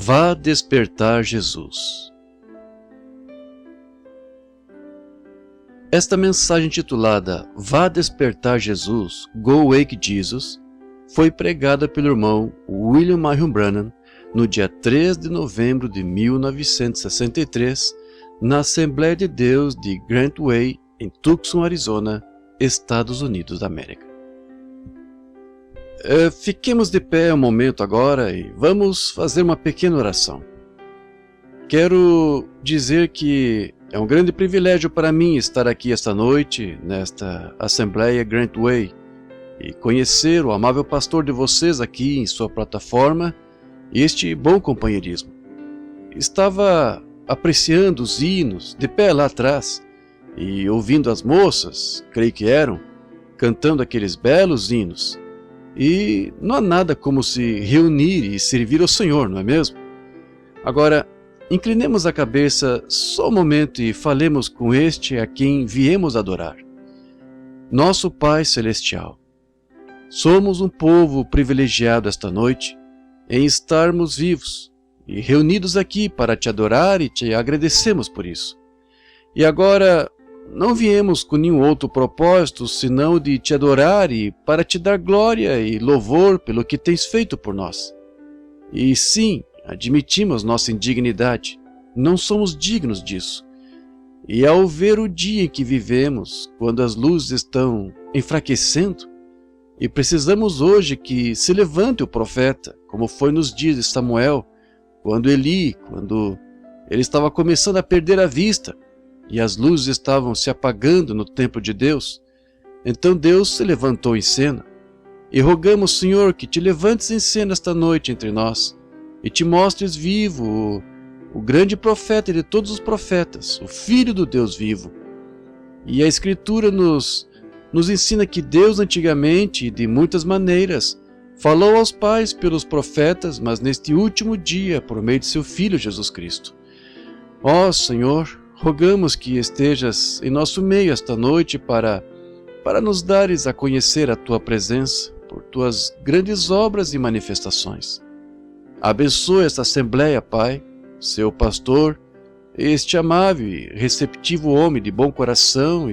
Vá despertar Jesus. Esta mensagem titulada Vá despertar Jesus, Go Wake Jesus, foi pregada pelo irmão William Marion Branham no dia 3 de novembro de 1963, na Assembleia de Deus de Grant Way, em Tucson, Arizona, Estados Unidos da América. Fiquemos de pé um momento agora e vamos fazer uma pequena oração. Quero dizer que é um grande privilégio para mim estar aqui esta noite, nesta Assembleia Grant Way, e conhecer o amável pastor de vocês aqui em sua plataforma e este bom companheirismo. Estava apreciando os hinos de pé lá atrás e ouvindo as moças, creio que eram, cantando aqueles belos hinos. E não há nada como se reunir e servir ao Senhor, não é mesmo? Agora, inclinemos a cabeça só um momento e falemos com este a quem viemos adorar. Nosso Pai Celestial, somos um povo privilegiado esta noite em estarmos vivos e reunidos aqui para te adorar e te agradecemos por isso. E agora, não viemos com nenhum outro propósito senão de te adorar e para te dar glória e louvor pelo que tens feito por nós. E sim, admitimos nossa indignidade, não somos dignos disso. E ao ver o dia em que vivemos, quando as luzes estão enfraquecendo, e precisamos hoje que se levante o profeta, como foi nos dias de Samuel, quando ele estava começando a perder a vista, e as luzes estavam se apagando no templo de Deus. Então Deus se levantou em cena, e rogamos, Senhor, que te levantes em cena esta noite entre nós, e te mostres vivo, o grande profeta de todos os profetas, o Filho do Deus vivo. E a Escritura nos ensina que Deus antigamente, e de muitas maneiras, falou aos pais pelos profetas, mas neste último dia, por meio de seu Filho Jesus Cristo. Ó Senhor, rogamos que estejas em nosso meio esta noite para nos dares a conhecer a Tua presença, por Tuas grandes obras e manifestações. Abençoa esta Assembleia, Pai, seu pastor, este amável e receptivo homem de bom coração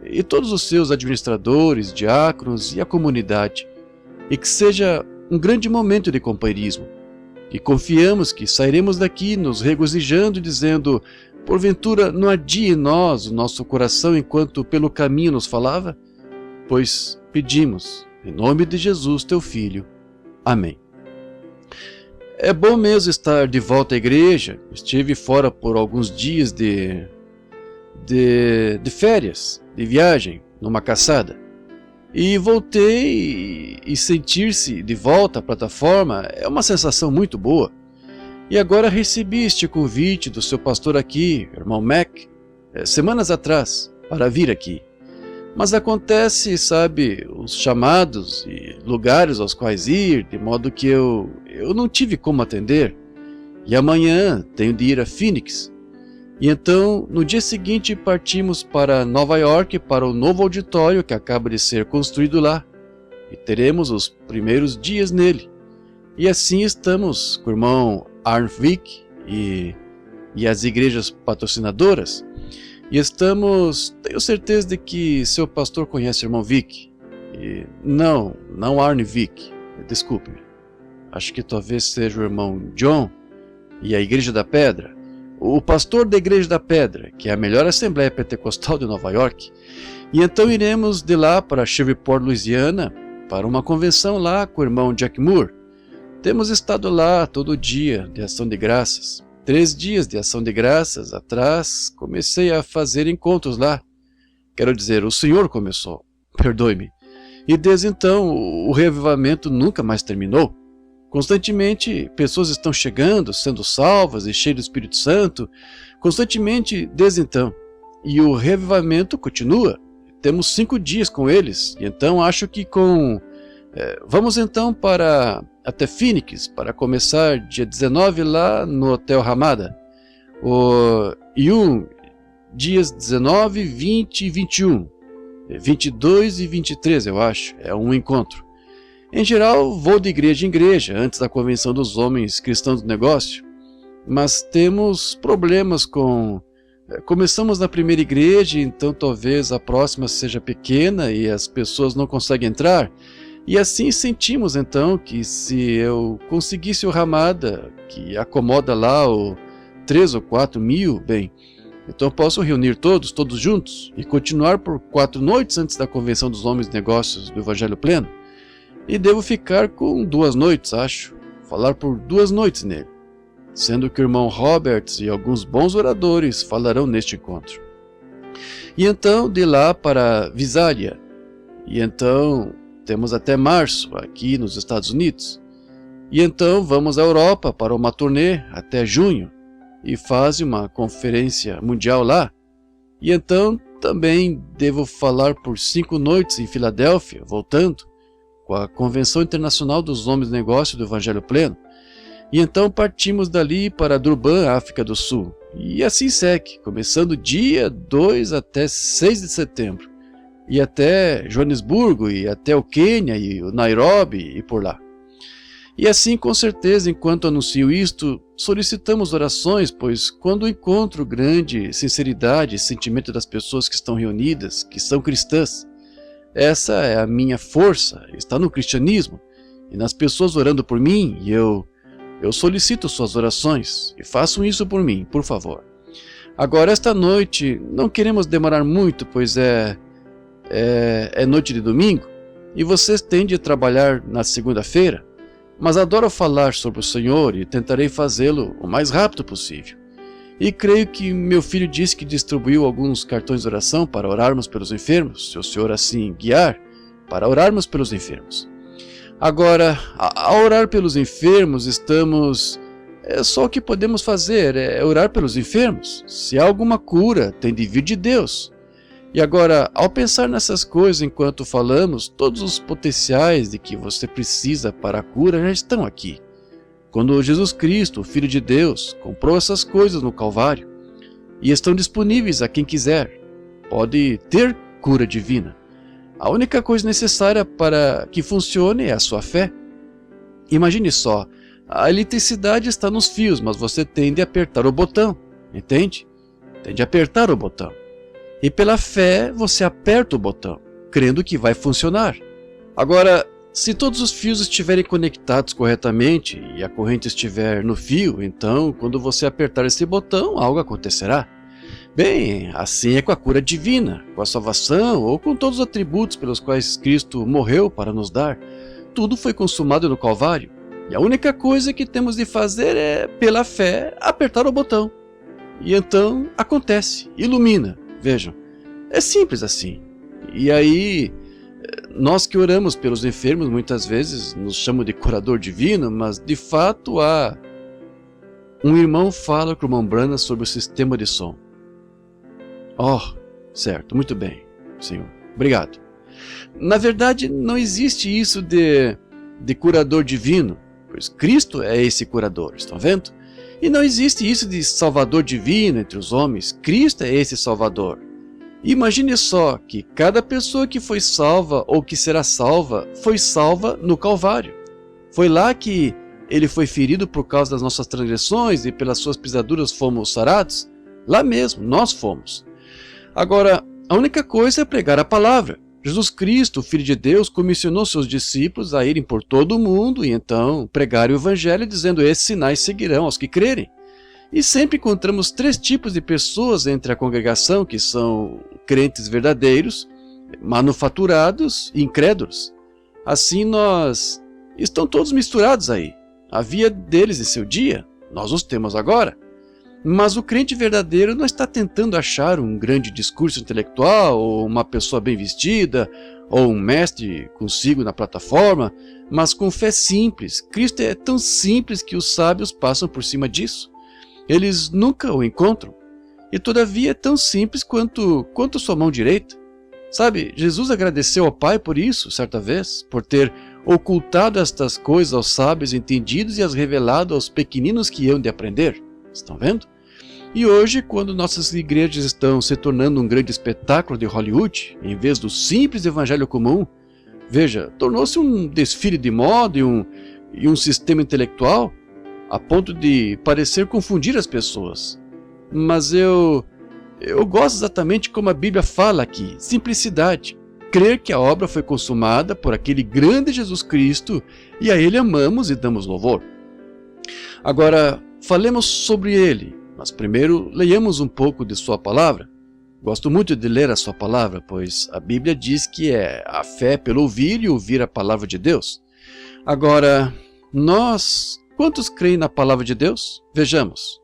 e todos os seus administradores, diáconos e a comunidade, e que seja um grande momento de companheirismo. E confiamos que sairemos daqui nos regozijando e dizendo: porventura não ardia em nós o nosso coração enquanto pelo caminho nos falava? Pois pedimos, em nome de Jesus, teu Filho. Amém. É bom mesmo estar de volta à igreja. Estive fora por alguns dias de férias, de viagem, numa caçada. E voltei e sentir-se de volta à plataforma é uma sensação muito boa. E agora recebi este convite do seu pastor aqui, irmão Mac, semanas atrás, para vir aqui. Mas acontece, sabe, os chamados e lugares aos quais ir, de modo que eu não tive como atender. E amanhã tenho de ir a Phoenix. E então, no dia seguinte, partimos para Nova York, para o novo auditório que acaba de ser construído lá. E teremos os primeiros dias nele. E assim estamos com o irmão Arne Vick e as igrejas patrocinadoras. E tenho certeza de que seu pastor conhece o irmão Vick. E não Arne Vick, desculpe. Acho que talvez seja o irmão John e a Igreja da Pedra. O pastor da Igreja da Pedra, que é a melhor assembleia pentecostal de Nova York. E então iremos de lá para Shreveport, Louisiana, para uma convenção lá com o irmão Jack Moore. Temos estado lá todo dia de ação de graças. 3 dias de ação de graças atrás, comecei a fazer encontros lá. Quero dizer, o Senhor começou, perdoe-me. E desde então, o reavivamento nunca mais terminou. Constantemente, pessoas estão chegando, sendo salvas e cheias do Espírito Santo, constantemente desde então. E o reavivamento continua. Temos 5 dias com eles, e então acho que vamos então até Phoenix, para começar dia 19 lá no Hotel Ramada. Dias 19, 20 e 21. 22 e 23, eu acho, é um encontro. Em geral, vou de igreja em igreja antes da convenção dos homens cristãos do negócio, mas temos problemas com... Começamos na primeira igreja, então talvez a próxima seja pequena e as pessoas não conseguem entrar. E assim sentimos então que se eu conseguisse o Ramada, que acomoda lá o 3 ou 4 mil, bem, então eu posso reunir todos juntos e continuar por 4 noites antes da convenção dos homens de negócios do Evangelho Pleno. E devo ficar com 2 noites, acho, falar por 2 noites nele, sendo que o irmão Roberts e alguns bons oradores falarão neste encontro. E então de lá para Visalia, e então temos até março aqui nos Estados Unidos, e então vamos à Europa para uma turnê até junho, e faz uma conferência mundial lá, e então também devo falar por 5 noites em Filadélfia, voltando, com a Convenção Internacional dos Homens de Negócio do Evangelho Pleno, e então partimos dali para Durban, África do Sul, e assim segue, começando dia 2 até 6 de setembro, e até Joanesburgo, e até o Quênia, e o Nairobi, e por lá. E assim, com certeza, enquanto anuncio isto, solicitamos orações, pois quando encontro grande sinceridade e sentimento das pessoas que estão reunidas, que são cristãs, essa é a minha força, está no cristianismo, e nas pessoas orando por mim, e eu solicito suas orações, e façam isso por mim, por favor. Agora, esta noite, não queremos demorar muito, pois é noite de domingo, e vocês têm de trabalhar na segunda-feira, mas adoro falar sobre o Senhor e tentarei fazê-lo o mais rápido possível. E creio que meu filho disse que distribuiu alguns cartões de oração para orarmos pelos enfermos, se o Senhor assim guiar, para orarmos pelos enfermos. Agora, ao orar pelos enfermos, é só o que podemos fazer, é orar pelos enfermos. Se há alguma cura, tem de vir de Deus. E agora, ao pensar nessas coisas enquanto falamos, todos os potenciais de que você precisa para a cura já estão aqui. Quando Jesus Cristo, o Filho de Deus, comprou essas coisas no Calvário, e estão disponíveis a quem quiser, pode ter cura divina. A única coisa necessária para que funcione é a sua fé. Imagine só, a eletricidade está nos fios, mas você tem de apertar o botão, entende? Tem de apertar o botão. E pela fé você aperta o botão, crendo que vai funcionar. Agora, se todos os fios estiverem conectados corretamente e a corrente estiver no fio, então quando você apertar esse botão, algo acontecerá. Bem, assim é com a cura divina, com a salvação ou com todos os atributos pelos quais Cristo morreu para nos dar. Tudo foi consumado no Calvário. E a única coisa que temos de fazer é, pela fé, apertar o botão. E então acontece, ilumina. Vejam, é simples assim. E aí, nós que oramos pelos enfermos muitas vezes nos chamam de curador divino, mas de fato há... Um irmão fala com o irmão Branham sobre o sistema de som. Oh, certo, muito bem, Senhor, obrigado. Na verdade, não existe isso de curador divino, pois Cristo é esse curador, estão vendo? E não existe isso de salvador divino entre os homens, Cristo é esse salvador. Imagine só que cada pessoa que foi salva ou que será salva, foi salva no Calvário. Foi lá que ele foi ferido por causa das nossas transgressões e pelas suas pisaduras fomos sarados. Lá mesmo, nós fomos. Agora, a única coisa é pregar a palavra. Jesus Cristo, o Filho de Deus, comissionou seus discípulos a irem por todo o mundo e então pregar o Evangelho dizendo: esses sinais seguirão aos que crerem. E sempre encontramos 3 tipos de pessoas entre a congregação, que são crentes verdadeiros, manufaturados e incrédulos. Assim estão todos misturados aí. Havia deles em seu dia, nós os temos agora. Mas o crente verdadeiro não está tentando achar um grande discurso intelectual, ou uma pessoa bem vestida, ou um mestre consigo na plataforma, mas com fé simples. Cristo é tão simples que os sábios passam por cima disso. Eles nunca o encontram, e todavia é tão simples quanto sua mão direita. Sabe, Jesus agradeceu ao Pai por isso, certa vez, por ter ocultado estas coisas aos sábios entendidos e as revelado aos pequeninos que hão de aprender. Estão vendo? E hoje, quando nossas igrejas estão se tornando um grande espetáculo de Hollywood, em vez do simples evangelho comum, Veja, tornou-se um desfile de moda e um sistema intelectual a ponto de parecer confundir as pessoas. Mas eu gosto exatamente como a Bíblia fala aqui, simplicidade. Crer que a obra foi consumada por aquele grande Jesus Cristo e a Ele amamos e damos louvor. Agora, falemos sobre Ele, mas primeiro leiamos um pouco de Sua Palavra. Gosto muito de ler a Sua Palavra, pois a Bíblia diz que é a fé pelo ouvir e ouvir a Palavra de Deus. Agora, quantos creem na Palavra de Deus? Vejamos.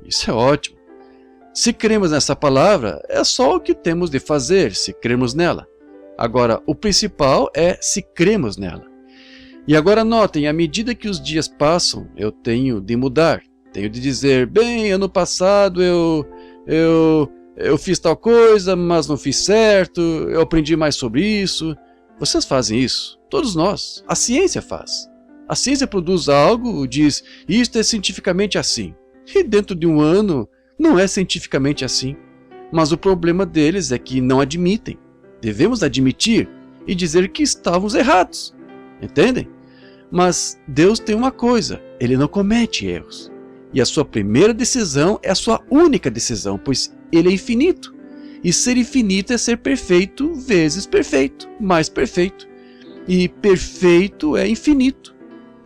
Isso é ótimo. Se cremos nessa palavra, é só o que temos de fazer, se cremos nela. Agora, o principal é se cremos nela. E agora notem, à medida que os dias passam, eu tenho de mudar. Tenho de dizer, bem, ano passado eu fiz tal coisa, mas não fiz certo, eu aprendi mais sobre isso. Vocês fazem isso, todos nós. A ciência faz. A ciência produz algo, diz, isto é cientificamente assim. E dentro de um ano, não é cientificamente assim. Mas o problema deles é que não admitem. Devemos admitir e dizer que estávamos errados. Entendem? Mas Deus tem uma coisa, Ele não comete erros. E a sua primeira decisão é a sua única decisão, pois Ele é infinito. E ser infinito é ser perfeito vezes perfeito, mais perfeito. E perfeito é infinito.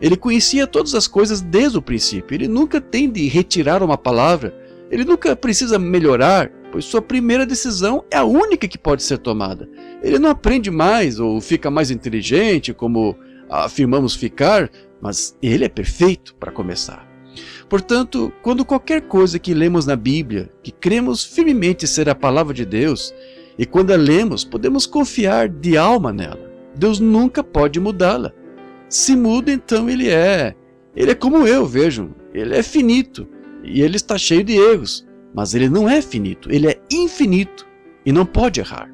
Ele conhecia todas as coisas desde o princípio. Ele nunca tem de retirar uma palavra. Ele nunca precisa melhorar, pois sua primeira decisão é a única que pode ser tomada. Ele não aprende mais ou fica mais inteligente, como afirmamos ficar, mas ele é perfeito para começar. Portanto, quando qualquer coisa que lemos na Bíblia, que cremos firmemente ser a palavra de Deus, e quando a lemos, podemos confiar de alma nela. Deus nunca pode mudá-la. Se muda, então ele é como eu, vejam, ele é finito. E ele está cheio de erros, mas ele não é finito, ele é infinito e não pode errar.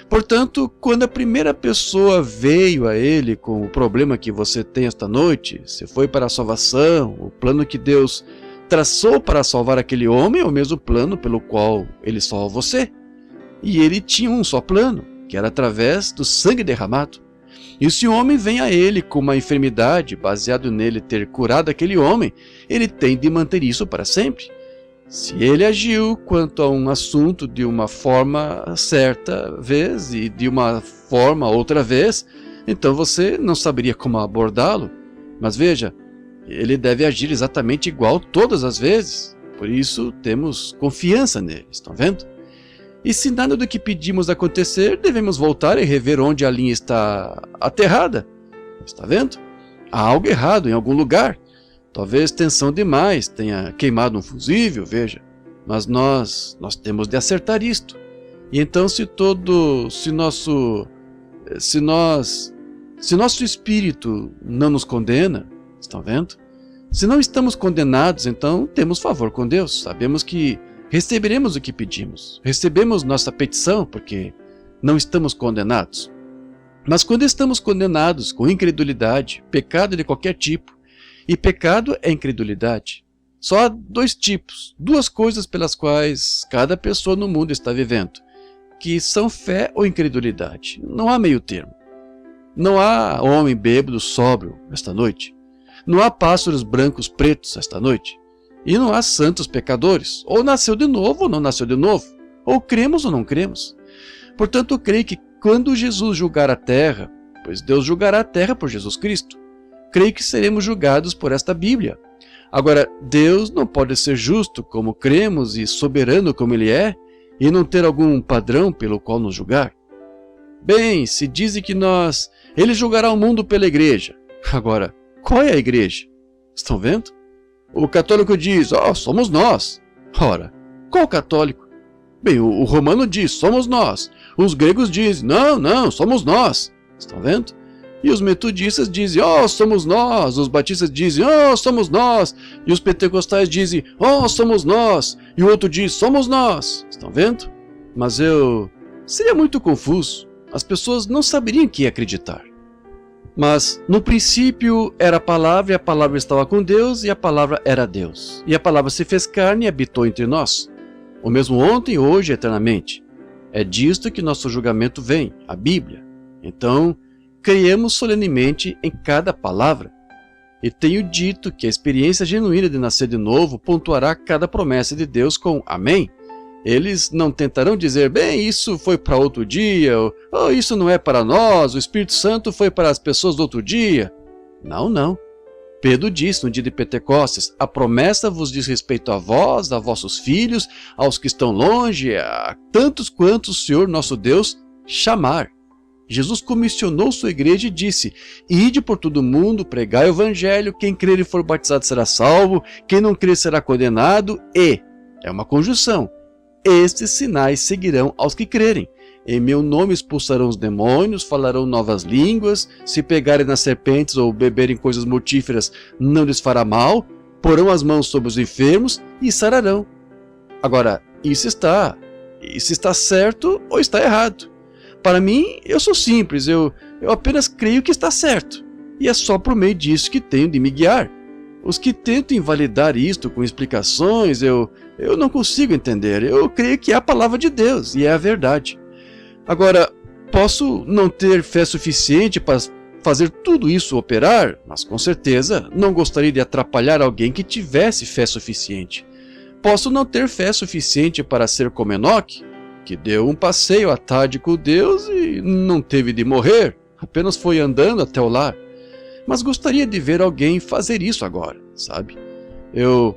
Portanto, quando a primeira pessoa veio a ele com o problema que você tem esta noite, se foi para a salvação, o plano que Deus traçou para salvar aquele homem é o mesmo plano pelo qual ele salva você. E ele tinha um só plano, que era através do sangue derramado. E se o homem vem a ele com uma enfermidade, baseado nele ter curado aquele homem, ele tem de manter isso para sempre. Se ele agiu quanto a um assunto de uma forma certa vez e de uma forma outra vez, então você não saberia como abordá-lo. Mas veja, ele deve agir exatamente igual todas as vezes. Por isso temos confiança nele, estão vendo? E se nada do que pedimos acontecer, devemos voltar e rever onde a linha está aterrada. Está vendo? Há algo errado em algum lugar. Talvez tensão demais tenha queimado um fusível, veja. Mas nós temos de acertar isto. E então se nosso espírito não nos condena, estão vendo? Se não estamos condenados, então temos favor com Deus. Sabemos que receberemos o que pedimos. Recebemos nossa petição porque não estamos condenados. Mas quando estamos condenados com incredulidade, pecado de qualquer tipo, e pecado é incredulidade. Só há dois tipos, duas coisas pelas quais cada pessoa no mundo está vivendo, que são fé ou incredulidade. Não há meio termo. Não há homem bêbado sóbrio esta noite. Não há pássaros brancos pretos esta noite. E não há santos pecadores. Ou nasceu de novo ou não nasceu de novo. Ou cremos ou não cremos. Portanto, eu creio que quando Jesus julgar a terra, pois Deus julgará a terra por Jesus Cristo, creio que seremos julgados por esta Bíblia. Agora, Deus não pode ser justo como cremos e soberano como Ele é, e não ter algum padrão pelo qual nos julgar. Bem, se dizem que Ele julgará o mundo pela igreja. Agora, qual é a igreja? Estão vendo? O católico diz, somos nós. Ora, qual católico? Bem, o romano diz, somos nós. Os gregos dizem, não, somos nós. Estão vendo? E os metodistas dizem, somos nós. Os batistas dizem, somos nós. E os pentecostais dizem, somos nós. E o outro diz, somos nós. Estão vendo? Mas seria muito confuso. As pessoas não saberiam em que acreditar. Mas no princípio era a palavra, e a palavra estava com Deus, e a palavra era Deus. E a palavra se fez carne e habitou entre nós. O mesmo ontem, hoje e eternamente. É disto que nosso julgamento vem, a Bíblia. Então, creiamos solenemente em cada palavra. E tenho dito que a experiência genuína de nascer de novo pontuará cada promessa de Deus com amém. Eles não tentarão dizer, bem, isso foi para outro dia, ou isso não é para nós, o Espírito Santo foi para as pessoas do outro dia. Não, não. Pedro disse no dia de Pentecostes, a promessa vos diz respeito a vós, a vossos filhos, aos que estão longe, a tantos quantos o Senhor nosso Deus chamar. Jesus comissionou sua igreja e disse, ide por todo o mundo, pregai o evangelho, quem crer e for batizado será salvo, quem não crer será condenado e, é uma conjunção, estes sinais seguirão aos que crerem. Em meu nome expulsarão os demônios, falarão novas línguas, se pegarem nas serpentes ou beberem coisas mortíferas não lhes fará mal, porão as mãos sobre os enfermos e sararão. Agora, isso está certo ou está errado? Para mim, eu sou simples, eu apenas creio que está certo. E é só por meio disso que tenho de me guiar. Os que tentam invalidar isto com explicações, eu não consigo entender. Eu creio que é a palavra de Deus e é a verdade. Agora, posso não ter fé suficiente para fazer tudo isso operar, mas com certeza não gostaria de atrapalhar alguém que tivesse fé suficiente. Posso não ter fé suficiente para ser como Enoque, que deu um passeio à tarde com Deus e não teve de morrer, apenas foi andando até o lar. Mas gostaria de ver alguém fazer isso agora, sabe? Eu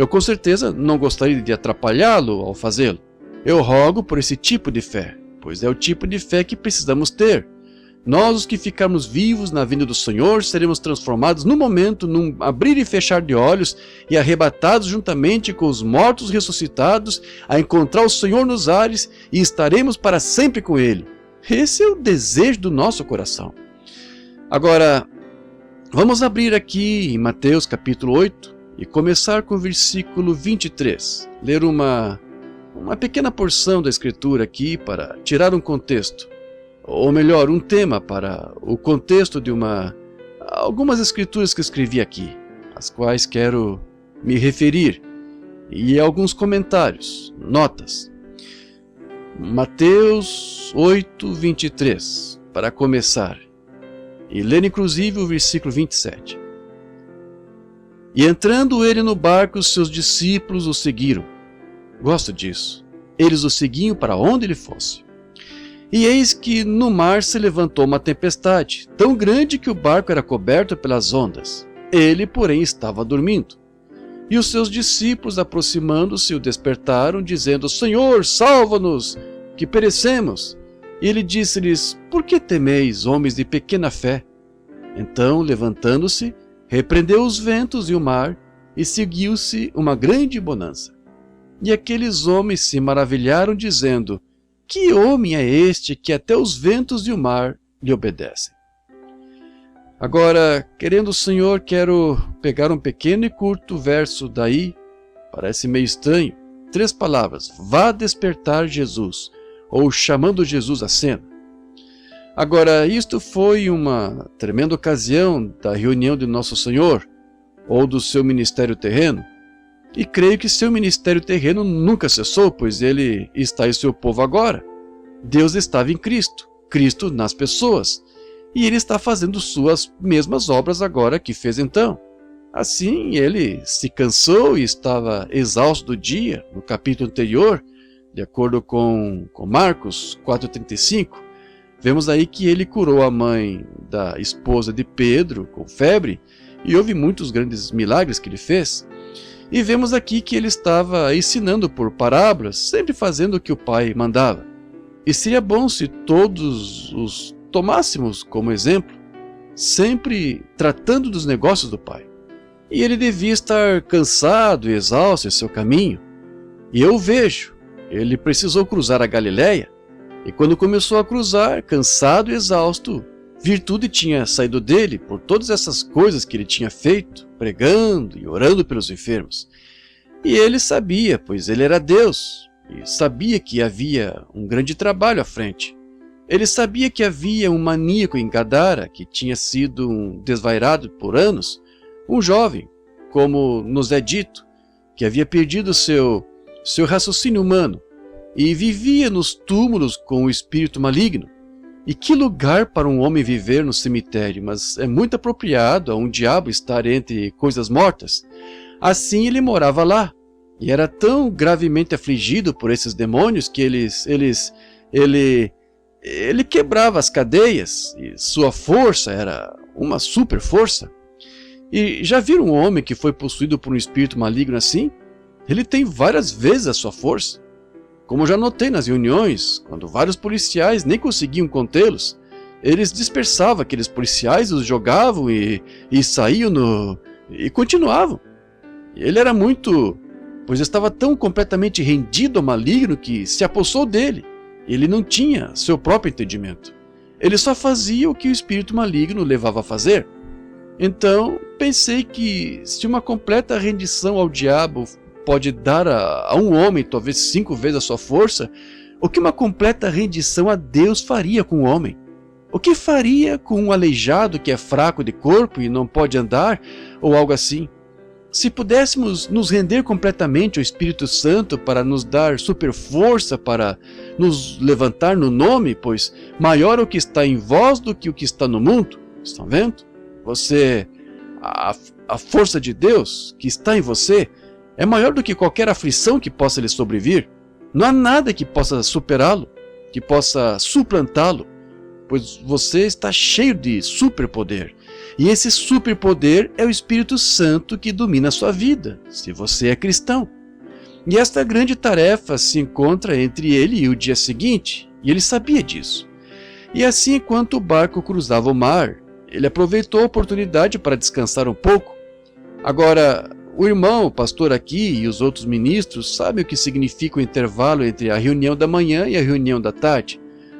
com certeza não gostaria de atrapalhá-lo ao fazê-lo. Eu rogo por esse tipo de fé, pois é o tipo de fé que precisamos ter. Nós, os que ficarmos vivos na vinda do Senhor, seremos transformados no momento, num abrir e fechar de olhos, e arrebatados juntamente com os mortos ressuscitados, a encontrar o Senhor nos ares, e estaremos para sempre com Ele. Esse é o desejo do nosso coração. Agora, vamos abrir aqui em Mateus capítulo 8, e começar com o versículo 23. Ler uma pequena porção da Escritura aqui para tirar um contexto. Ou melhor, um tema para o contexto de algumas escrituras que escrevi aqui, às quais quero me referir, e alguns comentários, notas. Mateus 8, 23, para começar, e ler inclusive o versículo 27. E entrando ele no barco, seus discípulos o seguiram. Gosto disso. Eles o seguiam para onde ele fosse. E eis que no mar se levantou uma tempestade, tão grande que o barco era coberto pelas ondas. Ele, porém, estava dormindo. E os seus discípulos, aproximando-se, o despertaram, dizendo, Senhor, salva-nos, que perecemos. E ele disse-lhes, por que temeis, homens de pequena fé? Então, levantando-se, repreendeu os ventos e o mar, e seguiu-se uma grande bonança. E aqueles homens se maravilharam, dizendo, que homem é este que até os ventos e o mar lhe obedecem? Agora, querendo o Senhor, quero pegar um pequeno e curto verso daí, parece meio estranho, 3 palavras, vá despertar Jesus, ou chamando Jesus à cena. Agora, isto foi uma tremenda ocasião da reunião de Nosso Senhor, ou do seu ministério terreno, e creio que seu ministério terreno nunca cessou, pois ele está em seu povo agora. Deus estava em Cristo, Cristo nas pessoas, e ele está fazendo suas mesmas obras agora que fez então. Assim, ele se cansou e estava exausto do dia, no capítulo anterior, de acordo com Marcos 4,35, vemos aí que ele curou a mãe da esposa de Pedro com febre, e houve muitos grandes milagres que ele fez. E vemos aqui que ele estava ensinando por parábolas, sempre fazendo o que o Pai mandava. E seria bom se todos os tomássemos como exemplo, sempre tratando dos negócios do Pai. E ele devia estar cansado e exausto em seu caminho. E eu vejo, ele precisou cruzar a Galileia, e quando começou a cruzar, cansado e exausto, virtude tinha saído dele por todas essas coisas que ele tinha feito, pregando e orando pelos enfermos. E ele sabia, pois ele era Deus, e sabia que havia um grande trabalho à frente. Ele sabia que havia um maníaco em Gadara, que tinha sido um desvairado por anos, um jovem, como nos é dito, que havia perdido seu raciocínio humano, e vivia nos túmulos com o espírito maligno. E que lugar para um homem viver no cemitério, mas é muito apropriado a um diabo estar entre coisas mortas. Assim ele morava lá, e era tão gravemente afligido por esses demônios que ele quebrava as cadeias, e sua força era uma super força. E já viram um homem que foi possuído por um espírito maligno assim? Ele tem várias vezes a sua força. Como já notei nas reuniões, quando vários policiais nem conseguiam contê-los, eles dispersavam aqueles policiais, os jogavam e saíam e continuavam. Ele era muito... pois estava tão completamente rendido ao maligno que se apossou dele. Ele não tinha seu próprio entendimento. Ele só fazia o que o espírito maligno levava a fazer. Então, pensei que se uma completa rendição ao diabo pode dar a um homem talvez 5 vezes a sua força, o que uma completa rendição a Deus faria com o homem? O que faria com um aleijado que é fraco de corpo e não pode andar, ou algo assim? Se pudéssemos nos render completamente ao Espírito Santo para nos dar super força para nos levantar no nome, pois maior é o que está em vós do que o que está no mundo. Estão vendo? A força de Deus que está em você é maior do que qualquer aflição que possa lhe sobrevir. Não há nada que possa superá-lo, que possa suplantá-lo, pois você está cheio de superpoder. E esse superpoder é o Espírito Santo que domina a sua vida, se você é cristão. E esta grande tarefa se encontra entre ele e o dia seguinte, e ele sabia disso. E assim, enquanto o barco cruzava o mar, ele aproveitou a oportunidade para descansar um pouco. Agora, o irmão, o pastor aqui e os outros ministros sabem o que significa o intervalo entre a reunião da manhã e a reunião da tarde.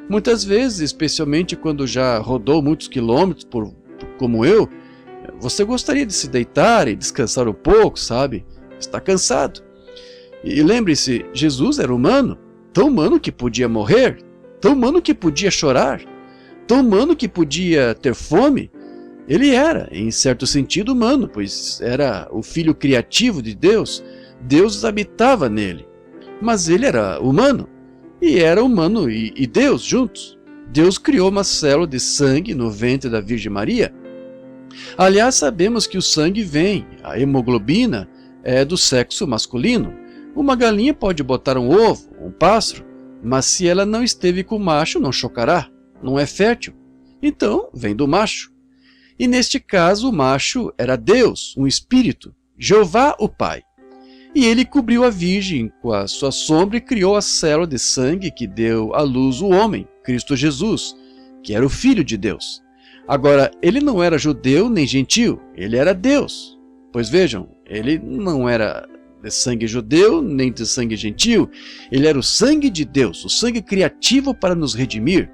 Muitas vezes, especialmente quando já rodou muitos quilômetros como eu, você gostaria de se deitar e descansar um pouco, sabe? Está cansado. E lembre-se, Jesus era humano, tão humano que podia morrer, tão humano que podia chorar, tão humano que podia ter fome. Ele era, em certo sentido, humano, pois era o filho criativo de Deus. Deus habitava nele. Mas ele era humano, e era humano e Deus juntos. Deus criou uma célula de sangue no ventre da Virgem Maria. Aliás, sabemos que o sangue vem, a hemoglobina é do sexo masculino. Uma galinha pode botar um ovo, um pássaro, mas se ela não esteve com o macho, não chocará, não é fértil. Então, vem do macho. E neste caso, o macho era Deus, um espírito, Jeová o Pai. E ele cobriu a Virgem com a sua sombra e criou a célula de sangue que deu à luz o homem, Cristo Jesus, que era o Filho de Deus. Agora, ele não era judeu nem gentil, ele era Deus. Pois vejam, ele não era de sangue judeu nem de sangue gentil, ele era o sangue de Deus, o sangue criativo para nos redimir.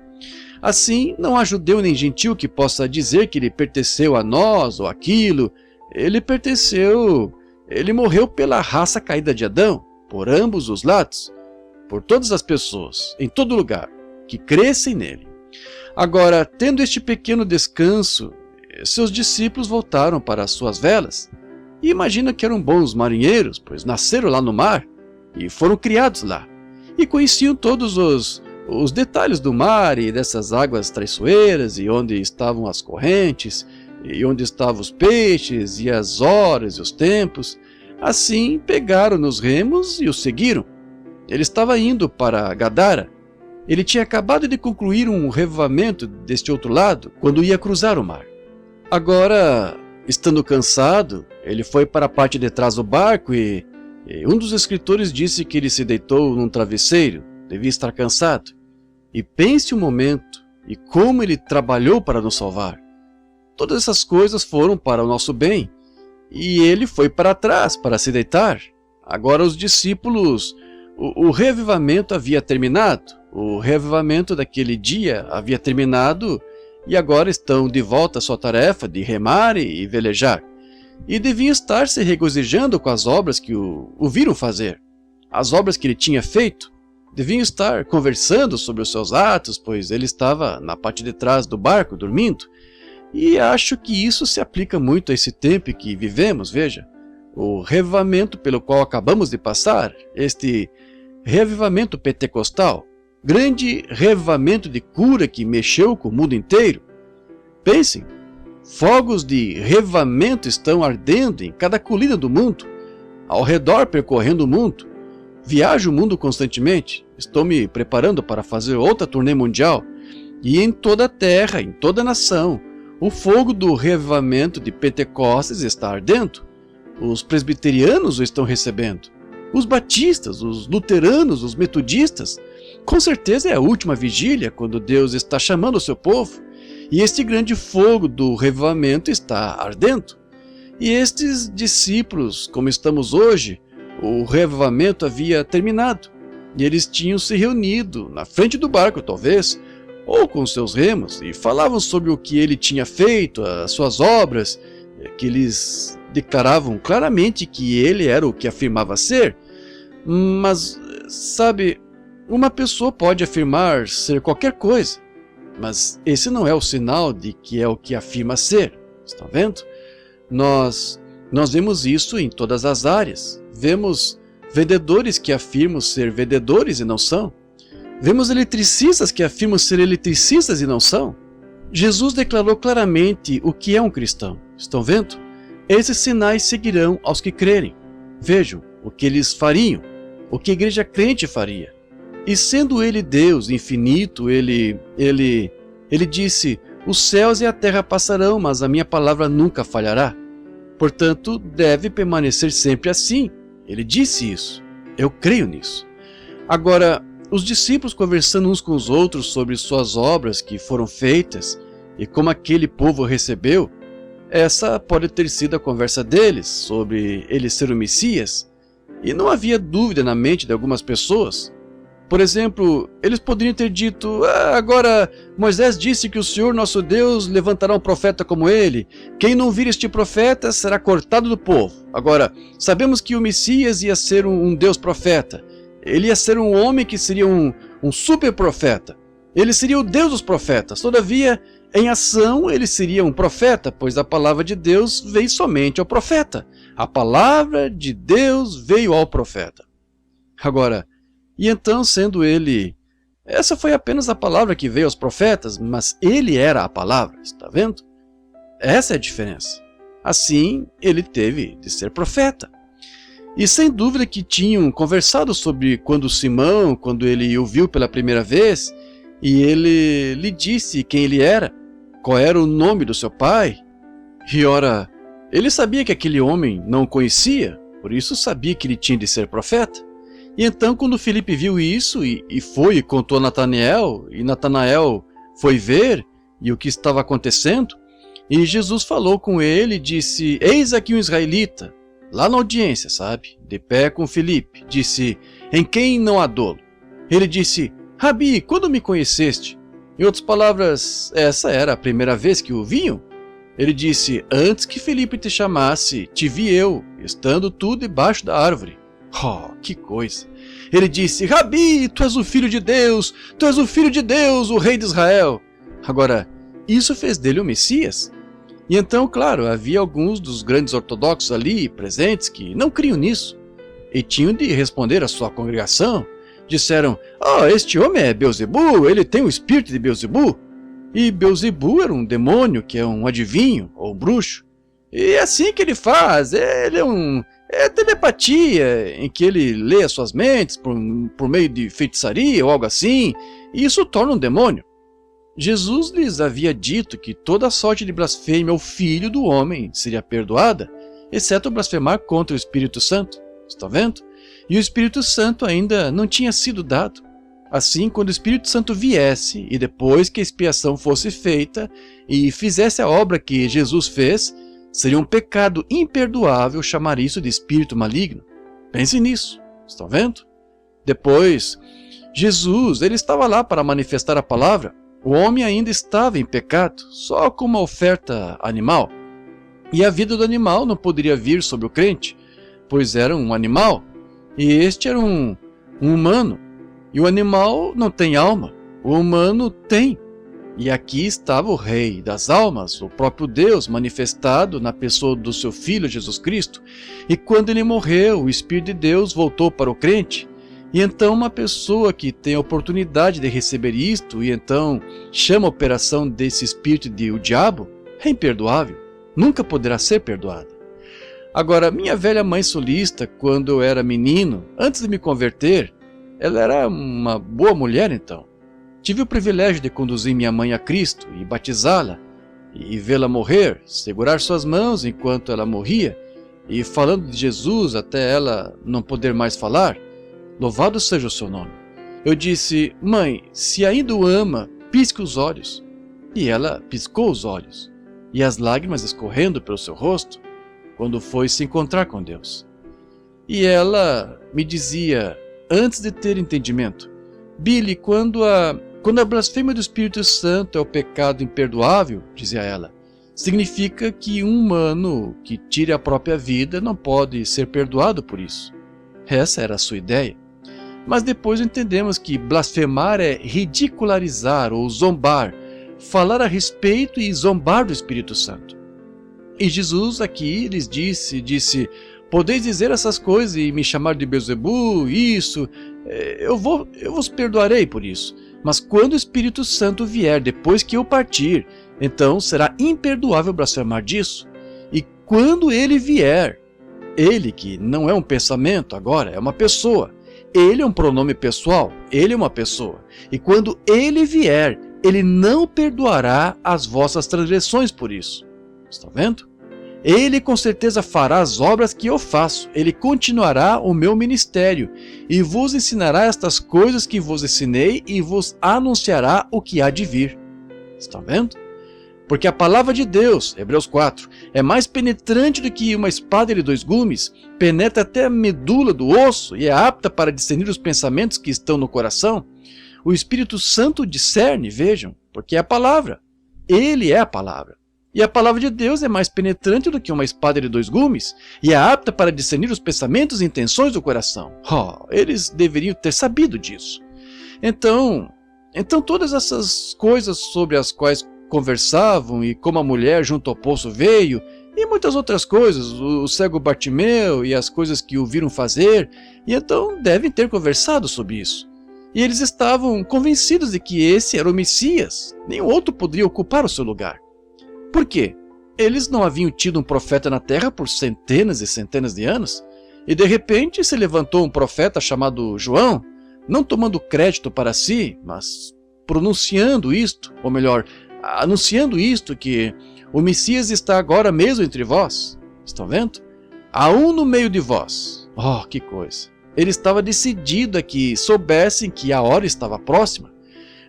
Assim, não há judeu nem gentil que possa dizer que ele pertenceu a nós ou aquilo. Ele morreu pela raça caída de Adão, por ambos os lados, por todas as pessoas, em todo lugar, que crescem nele. Agora, tendo este pequeno descanso, seus discípulos voltaram para as suas velas. E imagina que eram bons marinheiros, pois nasceram lá no mar e foram criados lá. E conheciam todos os detalhes do mar e dessas águas traiçoeiras, e onde estavam as correntes, e onde estavam os peixes, e as horas e os tempos. Assim pegaram nos remos e o seguiram. Ele estava indo para Gadara. Ele tinha acabado de concluir um revivamento deste outro lado, quando ia cruzar o mar. Agora, estando cansado, ele foi para a parte de trás do barco e um dos escritores disse que ele se deitou num travesseiro, devia estar cansado. E pense um momento, e como ele trabalhou para nos salvar. Todas essas coisas foram para o nosso bem, e ele foi para trás para se deitar. Agora os discípulos, o reavivamento havia terminado, o reavivamento daquele dia havia terminado, e agora estão de volta à sua tarefa de remar e velejar. E deviam estar se regozijando com as obras que o viram fazer, as obras que ele tinha feito. Deviam estar conversando sobre os seus atos, pois ele estava na parte de trás do barco, dormindo. E acho que isso se aplica muito a esse tempo que vivemos, veja. O reavivamento pelo qual acabamos de passar, este reavivamento pentecostal, grande revivamento de cura que mexeu com o mundo inteiro. Pensem, fogos de revivamento estão ardendo em cada colina do mundo, ao redor percorrendo o mundo. Viajo o mundo constantemente, estou me preparando para fazer outra turnê mundial, e em toda a terra, em toda a nação, o fogo do revivamento de Pentecostes está ardendo. Os presbiterianos o estão recebendo, os batistas, os luteranos, os metodistas. Com certeza é a última vigília, quando Deus está chamando o seu povo, e este grande fogo do revivamento está ardendo. E estes discípulos, como estamos hoje, o revivamento havia terminado, e eles tinham se reunido na frente do barco, talvez, ou com seus remos, e falavam sobre o que ele tinha feito, as suas obras, que eles declaravam claramente que ele era o que afirmava ser. Mas, sabe, uma pessoa pode afirmar ser qualquer coisa, mas esse não é o sinal de que é o que afirma ser. Estão vendo? Nós vemos isso em todas as áreas. Vemos vendedores que afirmam ser vendedores e não são. Vemos eletricistas que afirmam ser eletricistas e não são. Jesus declarou claramente o que é um cristão. Estão vendo? Esses sinais seguirão aos que crerem. Vejam o que eles fariam, o que a igreja crente faria. E sendo ele Deus infinito, ele disse: os céus e a terra passarão, mas a minha palavra nunca falhará. Portanto, deve permanecer sempre assim. Ele disse isso. Eu creio nisso. Agora, os discípulos conversando uns com os outros sobre suas obras que foram feitas e como aquele povo recebeu, essa pode ter sido a conversa deles sobre ele ser o Messias, e não havia dúvida na mente de algumas pessoas. Por exemplo, eles poderiam ter dito: agora Moisés disse que o Senhor nosso Deus levantará um profeta como ele. Quem não vir este profeta será cortado do povo. Agora, sabemos que o Messias ia ser um Deus profeta. Ele ia ser um homem que seria um super profeta. Ele seria o Deus dos profetas. Todavia, em ação, ele seria um profeta, pois a palavra de Deus veio somente ao profeta. A palavra de Deus veio ao profeta. Agora, e então, sendo ele... Essa foi apenas a palavra que veio aos profetas, mas ele era a palavra, está vendo? Essa é a diferença. Assim, ele teve de ser profeta. E sem dúvida que tinham conversado sobre quando Simão, quando ele o viu pela primeira vez, e ele lhe disse quem ele era, qual era o nome do seu pai. E ora, ele sabia que aquele homem não o conhecia, por isso sabia que ele tinha de ser profeta. E então, quando Filipe viu isso e foi e contou a Natanael, e Natanael foi ver e o que estava acontecendo, e Jesus falou com ele e disse: eis aqui um israelita, lá na audiência, sabe, de pé com Filipe, disse: em quem não há dolo? Ele disse: Rabi, quando me conheceste? Em outras palavras, essa era a primeira vez que o viam? Ele disse: antes que Filipe te chamasse, te vi eu, estando tu debaixo da árvore. Oh, que coisa! Ele disse: Rabi, tu és o Filho de Deus, tu és o Filho de Deus, o Rei de Israel. Agora, isso fez dele o Messias? E então, claro, havia alguns dos grandes ortodoxos ali presentes que não criam nisso, e tinham de responder à sua congregação. Disseram: este homem é Beelzebu, ele tem o espírito de Beelzebu. E Beelzebu era um demônio, que é um adivinho, ou um bruxo. E é assim que ele faz, ele é telepatia, em que ele lê as suas mentes por meio de feitiçaria ou algo assim, e isso torna um demônio. Jesus lhes havia dito que toda sorte de blasfêmia ao Filho do Homem seria perdoada, exceto blasfemar contra o Espírito Santo. Está vendo? E o Espírito Santo ainda não tinha sido dado. Assim, quando o Espírito Santo viesse, e depois que a expiação fosse feita, e fizesse a obra que Jesus fez, seria um pecado imperdoável chamar isso de espírito maligno. Pense nisso. Estão vendo? Depois, Jesus, ele estava lá para manifestar a palavra. O homem ainda estava em pecado, só com uma oferta animal. E a vida do animal não poderia vir sobre o crente, pois era um animal, e este era um humano. E o animal não tem alma, o humano tem. E aqui estava o Rei das almas, o próprio Deus manifestado na pessoa do seu Filho Jesus Cristo. E quando ele morreu, o Espírito de Deus voltou para o crente. E então uma pessoa que tem a oportunidade de receber isto e então chama a operação desse espírito de o diabo, é imperdoável, nunca poderá ser perdoada. Agora, minha velha mãe solista, quando eu era menino, antes de me converter, ela era uma boa mulher então. Tive o privilégio de conduzir minha mãe a Cristo e batizá-la, e vê-la morrer, segurar suas mãos enquanto ela morria, e falando de Jesus até ela não poder mais falar. Louvado seja o seu nome. Eu disse: mãe, se ainda o ama, pisque os olhos. E ela piscou os olhos, e as lágrimas escorrendo pelo seu rosto, quando foi se encontrar com Deus. E ela me dizia, antes de ter entendimento: Billy, quando a blasfêmia do Espírito Santo é o pecado imperdoável, dizia ela, significa que um humano que tire a própria vida não pode ser perdoado por isso. Essa era a sua ideia. Mas depois entendemos que blasfemar é ridicularizar ou zombar, falar a respeito e zombar do Espírito Santo. E Jesus aqui lhes disse, podeis dizer essas coisas e me chamar de Beelzebu, isso, eu vos perdoarei por isso. Mas quando o Espírito Santo vier depois que eu partir, então será imperdoável blasfemar disso. E quando ele vier, ele que não é um pensamento agora, é uma pessoa, ele é um pronome pessoal, ele é uma pessoa. E quando ele vier, ele não perdoará as vossas transgressões por isso. Está vendo? Ele com certeza fará as obras que eu faço, ele continuará o meu ministério, e vos ensinará estas coisas que vos ensinei, e vos anunciará o que há de vir. Está vendo? Porque a palavra de Deus, Hebreus 4, é mais penetrante do que uma espada de 2 gumes, penetra até a medula do osso e é apta para discernir os pensamentos que estão no coração. O Espírito Santo discerne, vejam, porque é a palavra. Ele é a palavra. E a palavra de Deus é mais penetrante do que uma espada de 2 gumes e é apta para discernir os pensamentos e intenções do coração. Eles deveriam ter sabido disso. Então todas essas coisas sobre as quais conversavam e como a mulher junto ao poço veio e muitas outras coisas, o cego Bartimeu e as coisas que o viram fazer, e então devem ter conversado sobre isso. E eles estavam convencidos de que esse era o Messias, nenhum outro poderia ocupar o seu lugar. Por quê? Eles não haviam tido um profeta na terra por centenas e centenas de anos, e de repente se levantou um profeta chamado João, não tomando crédito para si, mas pronunciando isto, ou melhor, anunciando isto, que o Messias está agora mesmo entre vós. Estão vendo? Há um no meio de vós. Que coisa! Ele estava decidido a que soubessem que a hora estava próxima.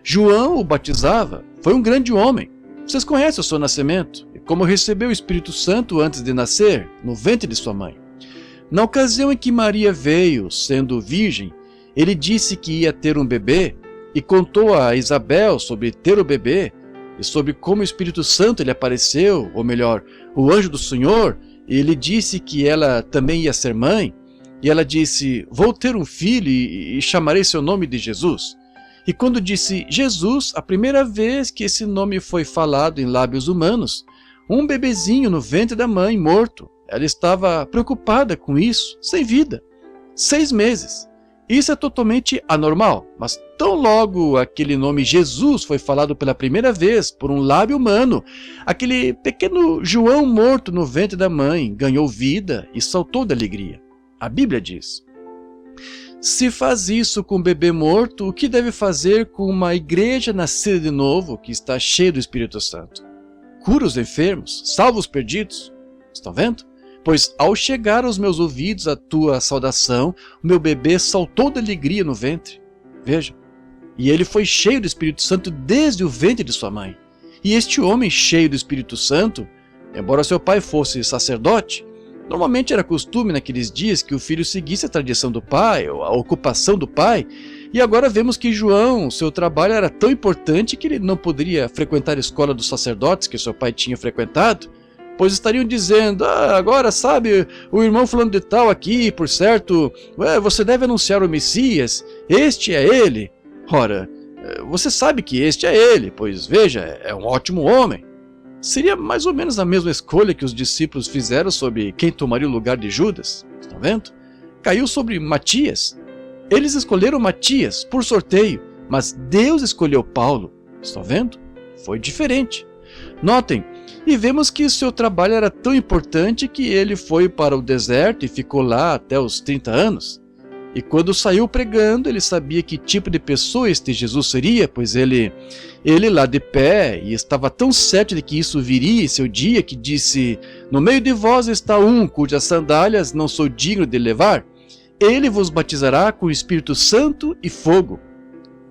João o batizava, foi um grande homem. Vocês conhecem o seu nascimento e como recebeu o Espírito Santo antes de nascer, no ventre de sua mãe. Na ocasião em que Maria veio, sendo virgem, ele disse que ia ter um bebê e contou a Isabel sobre ter o bebê e sobre como o Espírito Santo lhe apareceu, ou melhor, o anjo do Senhor, e ele disse que ela também ia ser mãe, e ela disse, vou ter um filho e chamarei seu nome de Jesus. E quando disse Jesus, a primeira vez que esse nome foi falado em lábios humanos, um bebezinho no ventre da mãe, morto, ela estava preocupada com isso, sem vida. 6 meses. Isso é totalmente anormal, mas tão logo aquele nome Jesus foi falado pela primeira vez por um lábio humano, aquele pequeno João morto no ventre da mãe ganhou vida e saltou de alegria. A Bíblia diz, se faz isso com um bebê morto, o que deve fazer com uma igreja nascida de novo que está cheia do Espírito Santo? Cura os enfermos, salva os perdidos. Estão vendo? Pois ao chegar aos meus ouvidos a tua saudação, o meu bebê saltou de alegria no ventre. Veja, e ele foi cheio do Espírito Santo desde o ventre de sua mãe. E este homem cheio do Espírito Santo, embora seu pai fosse sacerdote, normalmente era costume naqueles dias que o filho seguisse a tradição do pai, ou a ocupação do pai, e agora vemos que João, seu trabalho era tão importante que ele não poderia frequentar a escola dos sacerdotes que seu pai tinha frequentado, pois estariam dizendo, agora sabe, o irmão fulano de tal aqui, por certo, você deve anunciar o Messias, este é ele. Ora, você sabe que este é ele, pois veja, é um ótimo homem. Seria mais ou menos a mesma escolha que os discípulos fizeram sobre quem tomaria o lugar de Judas. Está vendo? Caiu sobre Matias. Eles escolheram Matias por sorteio, mas Deus escolheu Paulo. Estão vendo? Foi diferente. Notem, e vemos que seu trabalho era tão importante que ele foi para o deserto e ficou lá até os 30 anos. E quando saiu pregando, ele sabia que tipo de pessoa este Jesus seria, pois ele lá de pé, e estava tão certo de que isso viria em seu dia, que disse: no meio de vós está um cujas sandálias não sou digno de levar. Ele vos batizará com o Espírito Santo e fogo.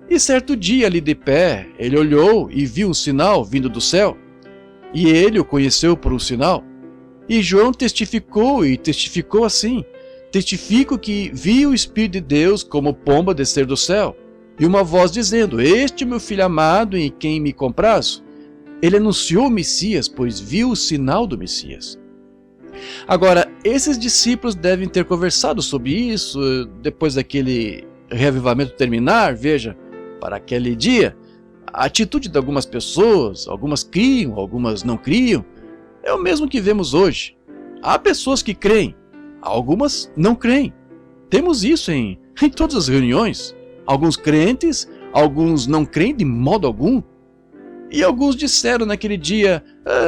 E certo dia ali de pé, ele olhou e viu um sinal vindo do céu. E ele o conheceu por um sinal. E João testificou assim: testifico que vi o Espírito de Deus como pomba descer do céu, e uma voz dizendo: este é meu filho amado em quem me comprazo. Ele anunciou o Messias, pois viu o sinal do Messias. Agora, esses discípulos devem ter conversado sobre isso depois daquele reavivamento terminar. Veja, para aquele dia, a atitude de algumas pessoas, algumas criam, algumas não criam, é o mesmo que vemos hoje. Há pessoas que creem, algumas não creem. Temos isso em todas as reuniões. Alguns crentes, alguns não creem de modo algum. E alguns disseram naquele dia: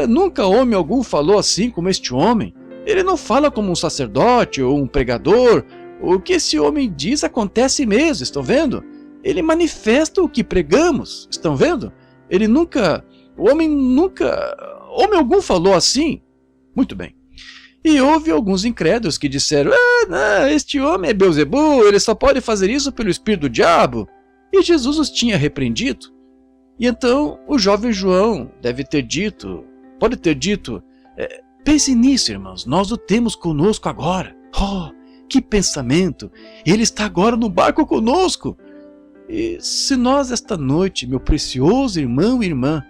nunca homem algum falou assim como este homem. Ele não fala como um sacerdote ou um pregador. O que esse homem diz acontece mesmo, estão vendo? Ele manifesta o que pregamos, estão vendo? Homem algum falou assim. Muito bem. E houve alguns incrédulos que disseram: não, este homem é Beelzebul, ele só pode fazer isso pelo espírito do diabo. E Jesus os tinha repreendido. E então o jovem João pode ter dito: pense nisso, irmãos, nós o temos conosco agora. Oh, que pensamento! Ele está agora no barco conosco. E se nós esta noite, meu precioso irmão e irmã,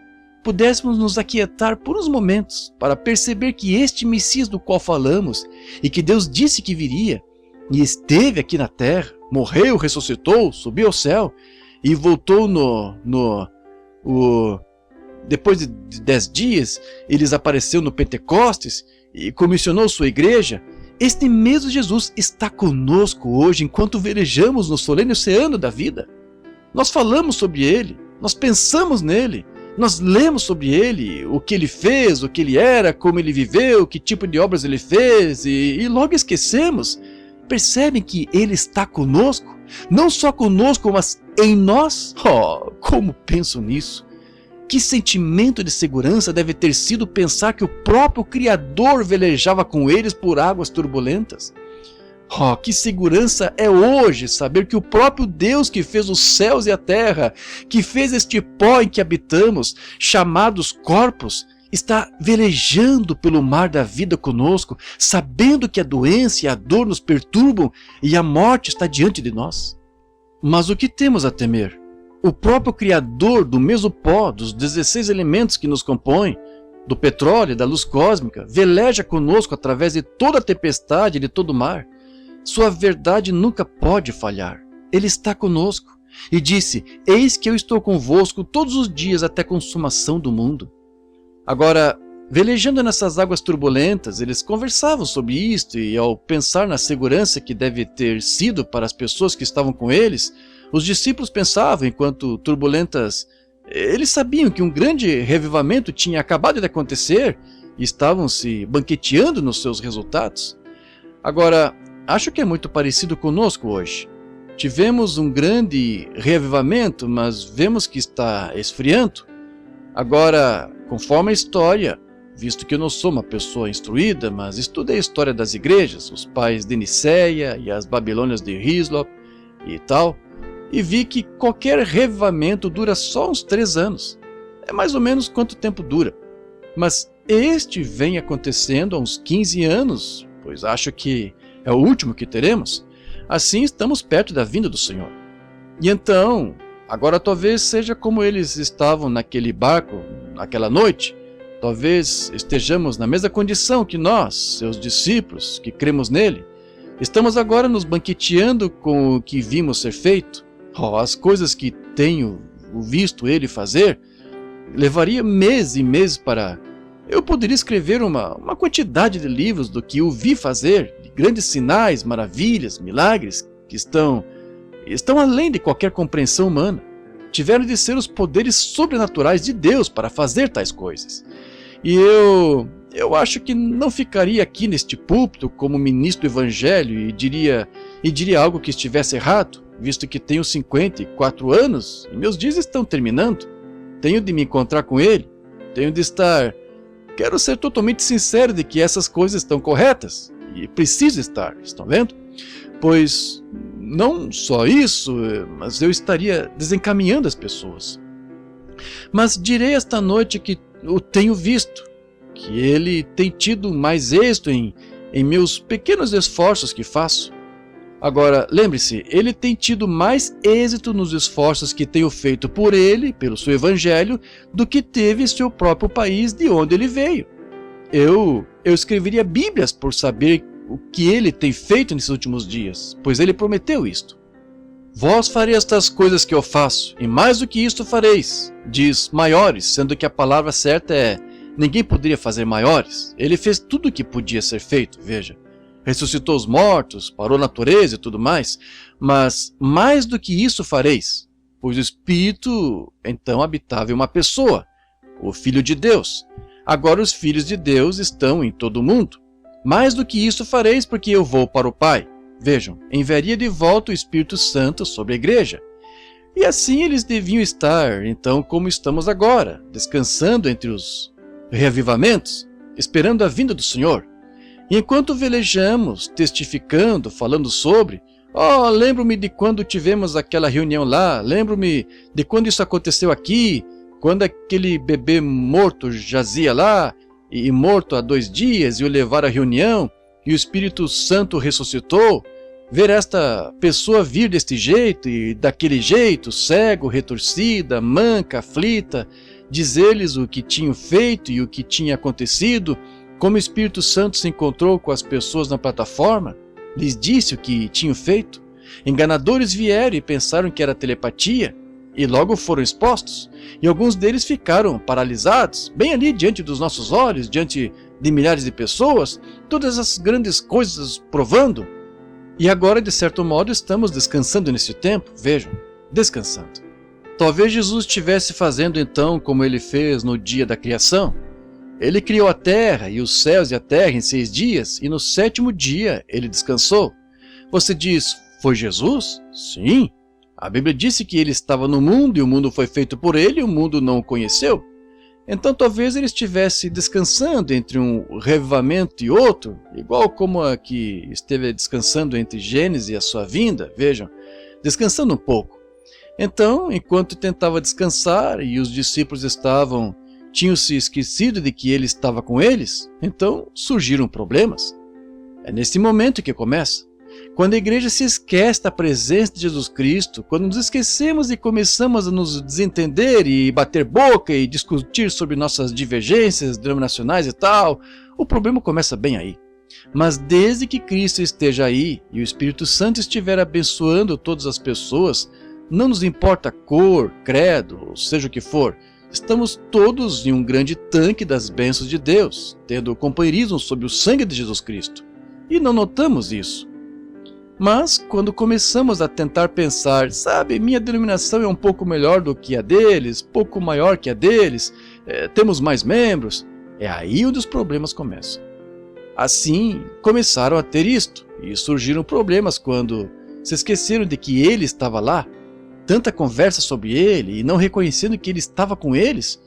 pudéssemos nos aquietar por uns momentos para perceber que este Messias do qual falamos e que Deus disse que viria, e esteve aqui na terra, morreu, ressuscitou, subiu ao céu e voltou depois de 10 dias, ele apareceu no Pentecostes e comissionou sua igreja. Este mesmo Jesus está conosco hoje enquanto velejamos no solene oceano da vida. Nós falamos sobre ele, nós pensamos nele, nós lemos sobre ele, o que ele fez, o que ele era, como ele viveu, que tipo de obras ele fez, e logo esquecemos. Percebem que ele está conosco? Não só conosco, mas em nós? Oh, como penso nisso! Que sentimento de segurança deve ter sido pensar que o próprio Criador velejava com eles por águas turbulentas. Oh, que segurança é hoje saber que o próprio Deus que fez os céus e a terra, que fez este pó em que habitamos, chamados corpos, está velejando pelo mar da vida conosco, sabendo que a doença e a dor nos perturbam e a morte está diante de nós. Mas o que temos a temer? O próprio Criador do mesmo pó, dos 16 elementos que nos compõem, do petróleo e da luz cósmica, veleja conosco através de toda a tempestade e de todo o mar. Sua verdade nunca pode falhar. Ele está conosco e disse: eis que eu estou convosco todos os dias até a consumação do mundo. Agora, velejando nessas águas turbulentas, eles conversavam sobre isto, e ao pensar na segurança que deve ter sido para as pessoas que estavam com eles, os discípulos pensavam enquanto turbulentas. Eles sabiam que um grande revivamento tinha acabado de acontecer e estavam se banqueteando nos seus resultados. Agora, acho que é muito parecido conosco hoje. Tivemos um grande reavivamento, mas vemos que está esfriando. Agora, conforme a história, visto que eu não sou uma pessoa instruída, mas estudei a história das igrejas, os pais de Niceia e as Babilônias de Hislop e tal, e vi que qualquer revivamento dura só uns 3 anos. É mais ou menos quanto tempo dura. Mas este vem acontecendo há uns 15 anos, pois acho que é o último que teremos. Assim estamos perto da vinda do Senhor. E então, agora talvez seja como eles estavam naquele barco, naquela noite. Talvez estejamos na mesma condição que nós, seus discípulos, que cremos nele. Estamos agora nos banqueteando com o que vimos ser feito. Oh, as coisas que tenho visto ele fazer, levaria meses e meses para... Eu poderia escrever uma quantidade de livros do que o vi fazer, de grandes sinais, maravilhas, milagres que estão estão além de qualquer compreensão humana. Tiveram de ser os poderes sobrenaturais de Deus para fazer tais coisas. E eu acho que não ficaria aqui neste púlpito como ministro do Evangelho e diria algo que estivesse errado, visto que tenho 54 anos e meus dias estão terminando. Tenho de me encontrar com Ele, tenho de estar... Quero ser totalmente sincero de que essas coisas estão corretas, e preciso estar, estão vendo? Pois não só isso, mas eu estaria desencaminhando as pessoas. Mas direi esta noite que o tenho visto, que ele tem tido mais êxito em meus pequenos esforços que faço. Agora, lembre-se, ele tem tido mais êxito nos esforços que tenho feito por ele, pelo seu evangelho, do que teve em seu próprio país de onde ele veio. Eu escreveria bíblias por saber o que ele tem feito nesses últimos dias, pois ele prometeu isto. Vós fareis estas coisas que eu faço, e mais do que isto fareis, diz maiores, sendo que a palavra certa é, ninguém poderia fazer maiores. Ele fez tudo o que podia ser feito, veja. Ressuscitou os mortos, parou a natureza e tudo mais, mas mais do que isso fareis, pois o Espírito então habitava em uma pessoa, o Filho de Deus. Agora os filhos de Deus estão em todo o mundo. Mais do que isso fareis, porque eu vou para o Pai. Vejam, enviaria de volta o Espírito Santo sobre a igreja. E assim eles deviam estar, então, como estamos agora, descansando entre os reavivamentos, esperando a vinda do Senhor. E enquanto velejamos, testificando, falando sobre, lembro-me de quando tivemos aquela reunião lá, lembro-me de quando isso aconteceu aqui, quando aquele bebê morto jazia lá, e morto há 2 dias, e o levaram à reunião, e o Espírito Santo ressuscitou, ver esta pessoa vir deste jeito e daquele jeito, cego, retorcida, manca, aflita, dizer-lhes o que tinham feito e o que tinha acontecido, como o Espírito Santo se encontrou com as pessoas na plataforma, lhes disse o que tinham feito. Enganadores vieram e pensaram que era telepatia, e logo foram expostos, e alguns deles ficaram paralisados, bem ali diante dos nossos olhos, diante de milhares de pessoas, todas essas grandes coisas provando. E agora, de certo modo, estamos descansando nesse tempo, vejam, descansando. Talvez Jesus estivesse fazendo então como ele fez no dia da criação. Ele criou a terra e os céus e a terra em 6 dias, e no 7º dia ele descansou. Você diz, foi Jesus? Sim. A Bíblia disse que ele estava no mundo e o mundo foi feito por ele e o mundo não o conheceu. Então talvez ele estivesse descansando entre um revivamento e outro, igual como a que esteve descansando entre Gênesis e a sua vinda, vejam, descansando um pouco. Então, enquanto tentava descansar e os discípulos tinham se esquecido de que ele estava com eles, então surgiram problemas. É nesse momento que começa. Quando a igreja se esquece da presença de Jesus Cristo, quando nos esquecemos e começamos a nos desentender e bater boca e discutir sobre nossas divergências denominacionais e tal, o problema começa bem aí. Mas desde que Cristo esteja aí e o Espírito Santo estiver abençoando todas as pessoas, não nos importa a cor, credo, ou seja o que for, estamos todos em um grande tanque das bênçãos de Deus, tendo companheirismo sob o sangue de Jesus Cristo. E não notamos isso. Mas quando começamos a tentar pensar, sabe, minha denominação é um pouco melhor do que a deles, pouco maior que a deles, temos mais membros, é aí onde os problemas começam. Assim, começaram a ter isto, e surgiram problemas quando se esqueceram de que ele estava lá, tanta conversa sobre ele e não reconhecendo que ele estava com eles.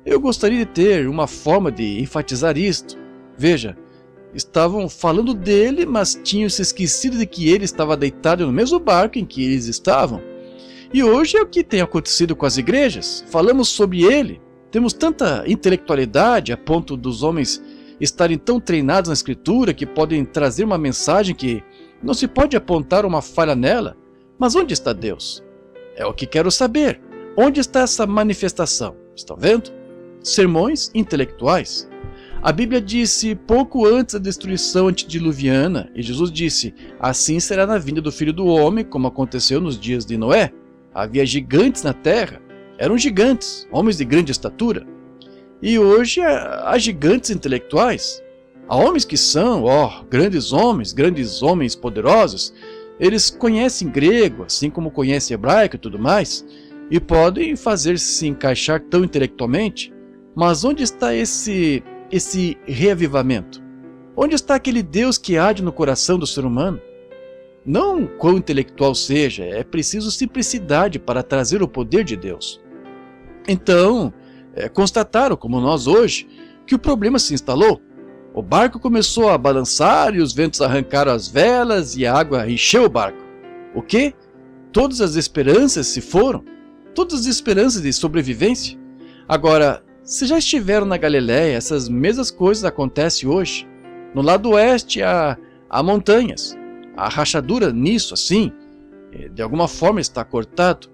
Eu gostaria de ter uma forma de enfatizar isto. Veja, estavam falando dele, mas tinham se esquecido de que ele estava deitado no mesmo barco em que eles estavam. E hoje é o que tem acontecido com as igrejas. Falamos sobre ele, temos tanta intelectualidade a ponto dos homens estarem tão treinados na Escritura que podem trazer uma mensagem que não se pode apontar uma falha nela. Mas onde está Deus? É o que quero saber. Onde está essa manifestação? Estão vendo? Sermões intelectuais. A Bíblia disse pouco antes da destruição antediluviana, e Jesus disse, assim será na vinda do Filho do Homem, como aconteceu nos dias de Noé. Havia gigantes na terra, eram gigantes, homens de grande estatura. E hoje há gigantes intelectuais. Há homens que são, grandes homens poderosos, Eles conhecem grego, assim como conhecem hebraico e tudo mais, e podem fazer-se se encaixar tão intelectualmente, mas onde está esse reavivamento? Onde está aquele Deus que arde no coração do ser humano? Não quão intelectual seja, é preciso simplicidade para trazer o poder de Deus. Então, constataram, como nós hoje, que o problema se instalou. O barco começou a balançar e os ventos arrancaram as velas e a água encheu o barco. O quê? Todas as esperanças se foram? Todas as esperanças de sobrevivência? Agora, se já estiveram na Galileia, essas mesmas coisas acontecem hoje. No lado oeste há montanhas. A rachadura nisso, assim, de alguma forma está cortado.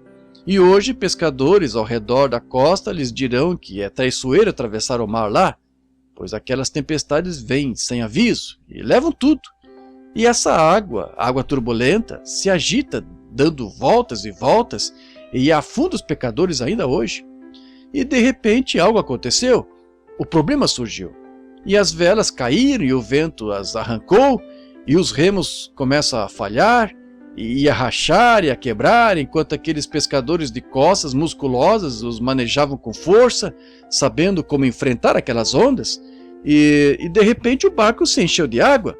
E hoje pescadores ao redor da costa lhes dirão que é traiçoeiro atravessar o mar lá, pois aquelas tempestades vêm sem aviso e levam tudo. E essa água turbulenta, se agita, dando voltas e voltas, e afunda os pecadores ainda hoje. E de repente algo aconteceu, o problema surgiu. E as velas caíram e o vento as arrancou, e os remos começam a falhar, e a rachar e a quebrar, enquanto aqueles pescadores de costas musculosas os manejavam com força, sabendo como enfrentar aquelas ondas, e de repente o barco se encheu de água.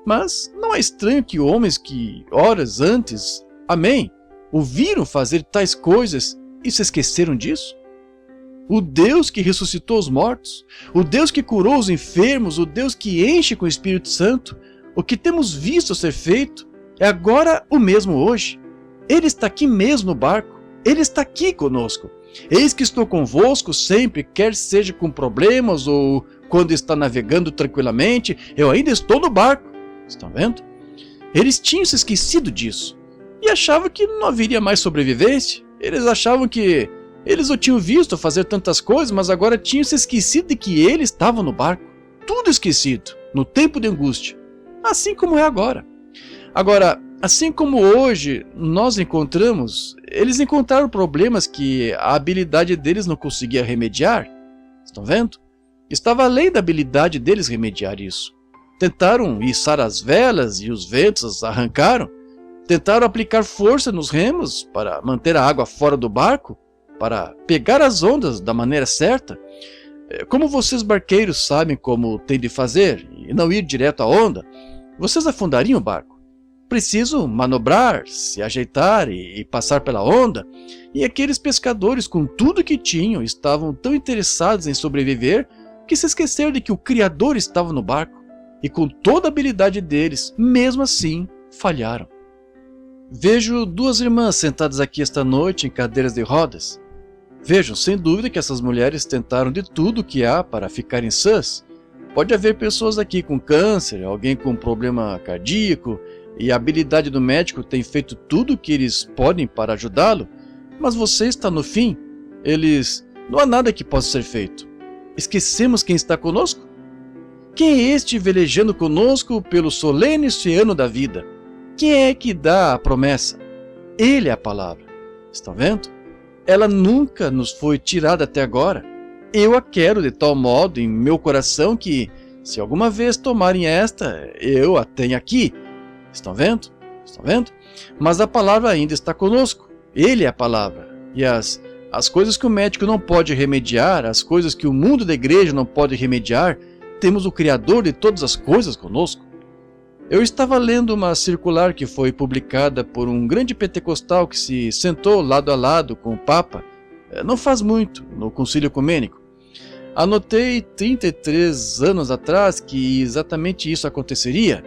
Mas não é estranho que homens que horas antes, amém, ouviram fazer tais coisas e se esqueceram disso? O Deus que ressuscitou os mortos, o Deus que curou os enfermos, o Deus que enche com o Espírito Santo, o que temos visto ser feito, é agora o mesmo hoje. Ele está aqui mesmo no barco, Ele está aqui conosco. Eis que estou convosco sempre, quer seja com problemas ou quando está navegando tranquilamente, eu ainda estou no barco. Estão vendo? Eles tinham se esquecido disso e achavam que não haveria mais sobrevivência. Eles achavam que eles o tinham visto fazer tantas coisas, mas agora tinham se esquecido de que ele estava no barco. Tudo esquecido, no tempo de angústia, assim como é agora. Agora, assim como hoje nós encontramos, eles encontraram problemas que a habilidade deles não conseguia remediar. Estão vendo? Estava além da habilidade deles remediar isso. Tentaram içar as velas e os ventos as arrancaram. Tentaram aplicar força nos remos para manter a água fora do barco, para pegar as ondas da maneira certa. Como vocês barqueiros sabem como tem de fazer e não ir direto à onda, vocês afundariam o barco. Preciso manobrar, se ajeitar e passar pela onda, e aqueles pescadores com tudo que tinham estavam tão interessados em sobreviver que se esqueceram de que o Criador estava no barco, e com toda a habilidade deles, mesmo assim, falharam. Vejo duas irmãs sentadas aqui esta noite em cadeiras de rodas. Vejam, sem dúvida que essas mulheres tentaram de tudo o que há para ficarem sãs. Pode haver pessoas aqui com câncer, alguém com problema cardíaco, e a habilidade do médico tem feito tudo o que eles podem para ajudá-lo, mas você está no fim. Não há nada que possa ser feito. Esquecemos quem está conosco? Quem é este velejando conosco pelo solene oceano da vida? Quem é que dá a promessa? Ele é a palavra. Estão vendo? Ela nunca nos foi tirada até agora. Eu a quero de tal modo em meu coração que, se alguma vez tomarem esta, eu a tenho aqui. Estão vendo? Estão vendo? Mas a palavra ainda está conosco. Ele é a palavra. E as coisas que o médico não pode remediar, as coisas que o mundo da igreja não pode remediar, temos o Criador de todas as coisas conosco. Eu estava lendo uma circular que foi publicada por um grande pentecostal que se sentou lado a lado com o Papa, não faz muito, no Concílio Ecumênico. Anotei 33 anos atrás que exatamente isso aconteceria.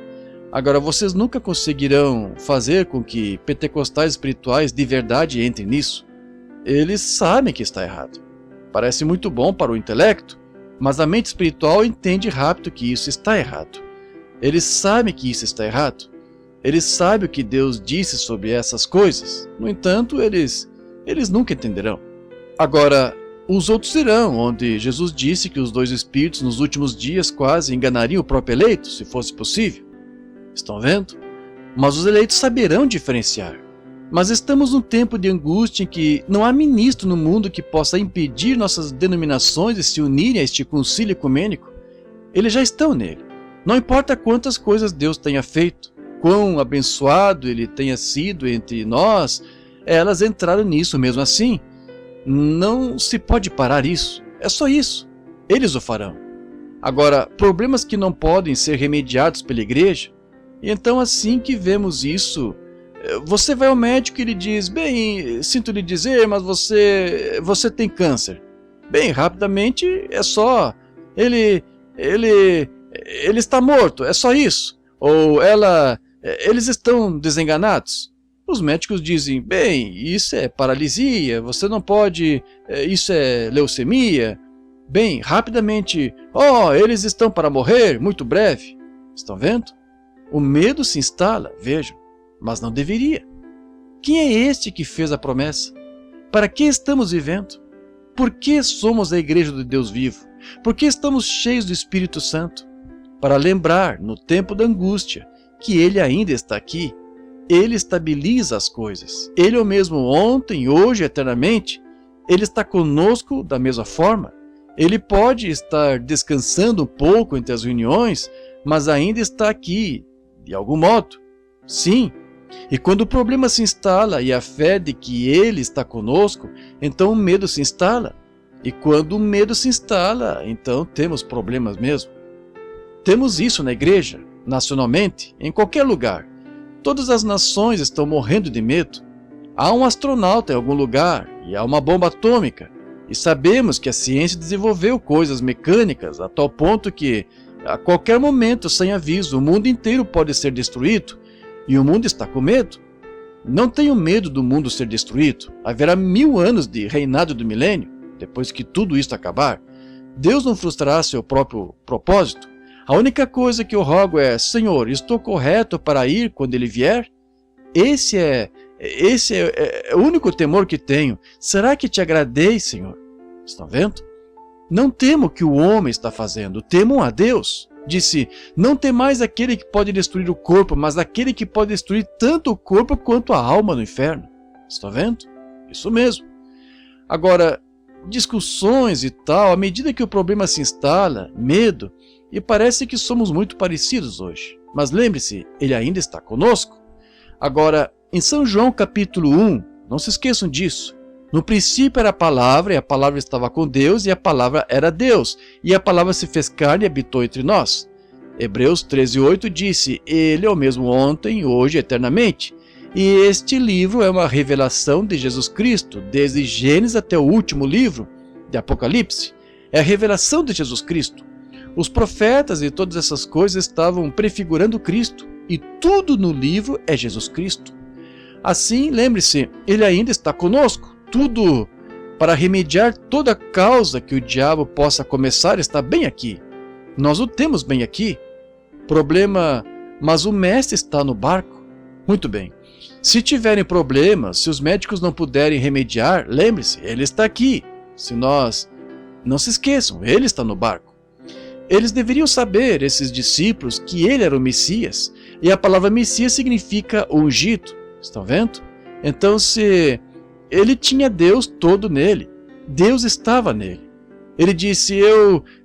Agora, vocês nunca conseguirão fazer com que pentecostais espirituais de verdade entrem nisso. Eles sabem que está errado. Parece muito bom para o intelecto, mas a mente espiritual entende rápido que isso está errado. Eles sabem que isso está errado. Eles sabem o que Deus disse sobre essas coisas. No entanto, eles nunca entenderão. Agora, os outros irão, onde Jesus disse que os dois espíritos nos últimos dias quase enganariam o próprio eleito, se fosse possível. Estão vendo? Mas os eleitos saberão diferenciar. Mas estamos num tempo de angústia em que não há ministro no mundo que possa impedir nossas denominações de se unirem a este concílio ecumênico. Eles já estão nele. Não importa quantas coisas Deus tenha feito, quão abençoado ele tenha sido entre nós, elas entraram nisso mesmo assim. Não se pode parar isso. É só isso. Eles o farão. Agora, problemas que não podem ser remediados pela igreja, então assim que vemos isso, você vai ao médico e ele diz, bem, sinto lhe dizer, mas você tem câncer. Bem, rapidamente é só, ele está morto, é só isso. Ou eles estão desenganados. Os médicos dizem, bem, isso é paralisia, você não pode, isso é leucemia. Bem, rapidamente, eles estão para morrer, muito breve. Estão vendo? O medo se instala, vejam, mas não deveria. Quem é este que fez a promessa? Para que estamos vivendo? Por que somos a igreja do Deus vivo? Por que estamos cheios do Espírito Santo? Para lembrar, no tempo da angústia, que Ele ainda está aqui. Ele estabiliza as coisas. Ele é o mesmo ontem, hoje, eternamente. Ele está conosco da mesma forma. Ele pode estar descansando um pouco entre as reuniões, mas ainda está aqui, de algum modo. Sim. E quando o problema se instala e a fé de que Ele está conosco, então o medo se instala. E quando o medo se instala, então temos problemas mesmo. Temos isso na igreja, nacionalmente, em qualquer lugar. Todas as nações estão morrendo de medo. Há um astronauta em algum lugar e há uma bomba atômica. E sabemos que a ciência desenvolveu coisas mecânicas a tal ponto que, a qualquer momento, sem aviso, o mundo inteiro pode ser destruído. E o mundo está com medo. Não tenho medo do mundo ser destruído. Haverá 1000 anos de reinado do milênio, depois que tudo isto acabar. Deus não frustrará seu próprio propósito. A única coisa que eu rogo é, Senhor, estou correto para ir quando Ele vier? Esse é o único temor que tenho. Será que te agradei, Senhor? Estão vendo? Não temo o que o homem está fazendo, temam a Deus. Disse, não temais aquele que pode destruir o corpo, mas aquele que pode destruir tanto o corpo quanto a alma no inferno. Estão vendo? Isso mesmo. Agora, discussões e tal, à medida que o problema se instala, medo, e parece que somos muito parecidos hoje. Mas lembre-se, Ele ainda está conosco. Agora, em São João capítulo 1, não se esqueçam disso. No princípio era a palavra, e a palavra estava com Deus, e a palavra era Deus. E a palavra se fez carne e habitou entre nós. Hebreus 13:8 disse, Ele é o mesmo ontem, hoje e eternamente. E este livro é uma revelação de Jesus Cristo, desde Gênesis até o último livro de Apocalipse. É a revelação de Jesus Cristo. Os profetas e todas essas coisas estavam prefigurando Cristo, e tudo no livro é Jesus Cristo. Assim, lembre-se, Ele ainda está conosco. Tudo para remediar toda causa que o diabo possa começar está bem aqui. Nós o temos bem aqui. Problema, mas o mestre está no barco. Muito bem. Se tiverem problemas, se os médicos não puderem remediar, lembre-se, Ele está aqui. Não se esqueçam, Ele está no barco. Eles deveriam saber, esses discípulos, que Ele era o Messias. E a palavra Messias significa ungido. Estão vendo? Então, se Ele tinha Deus todo nele, Deus estava nele. Ele disse,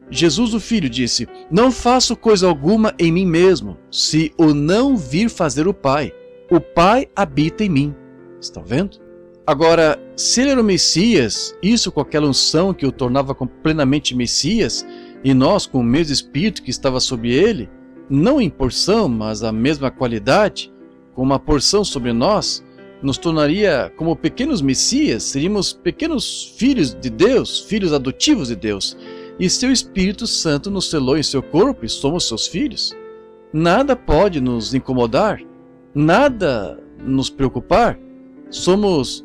Jesus o Filho disse, não faço coisa alguma em mim mesmo, se o não vir fazer o Pai habita em mim. Estão vendo? Agora, se Ele era o Messias, isso com aquela unção que o tornava plenamente Messias, e nós com o mesmo Espírito que estava sobre Ele, não em porção, mas a mesma qualidade, com uma porção sobre nós, nos tornaria como pequenos Messias, seríamos pequenos filhos de Deus, filhos adotivos de Deus, e seu Espírito Santo nos selou em seu corpo e somos seus filhos. Nada pode nos incomodar, nada nos preocupar, somos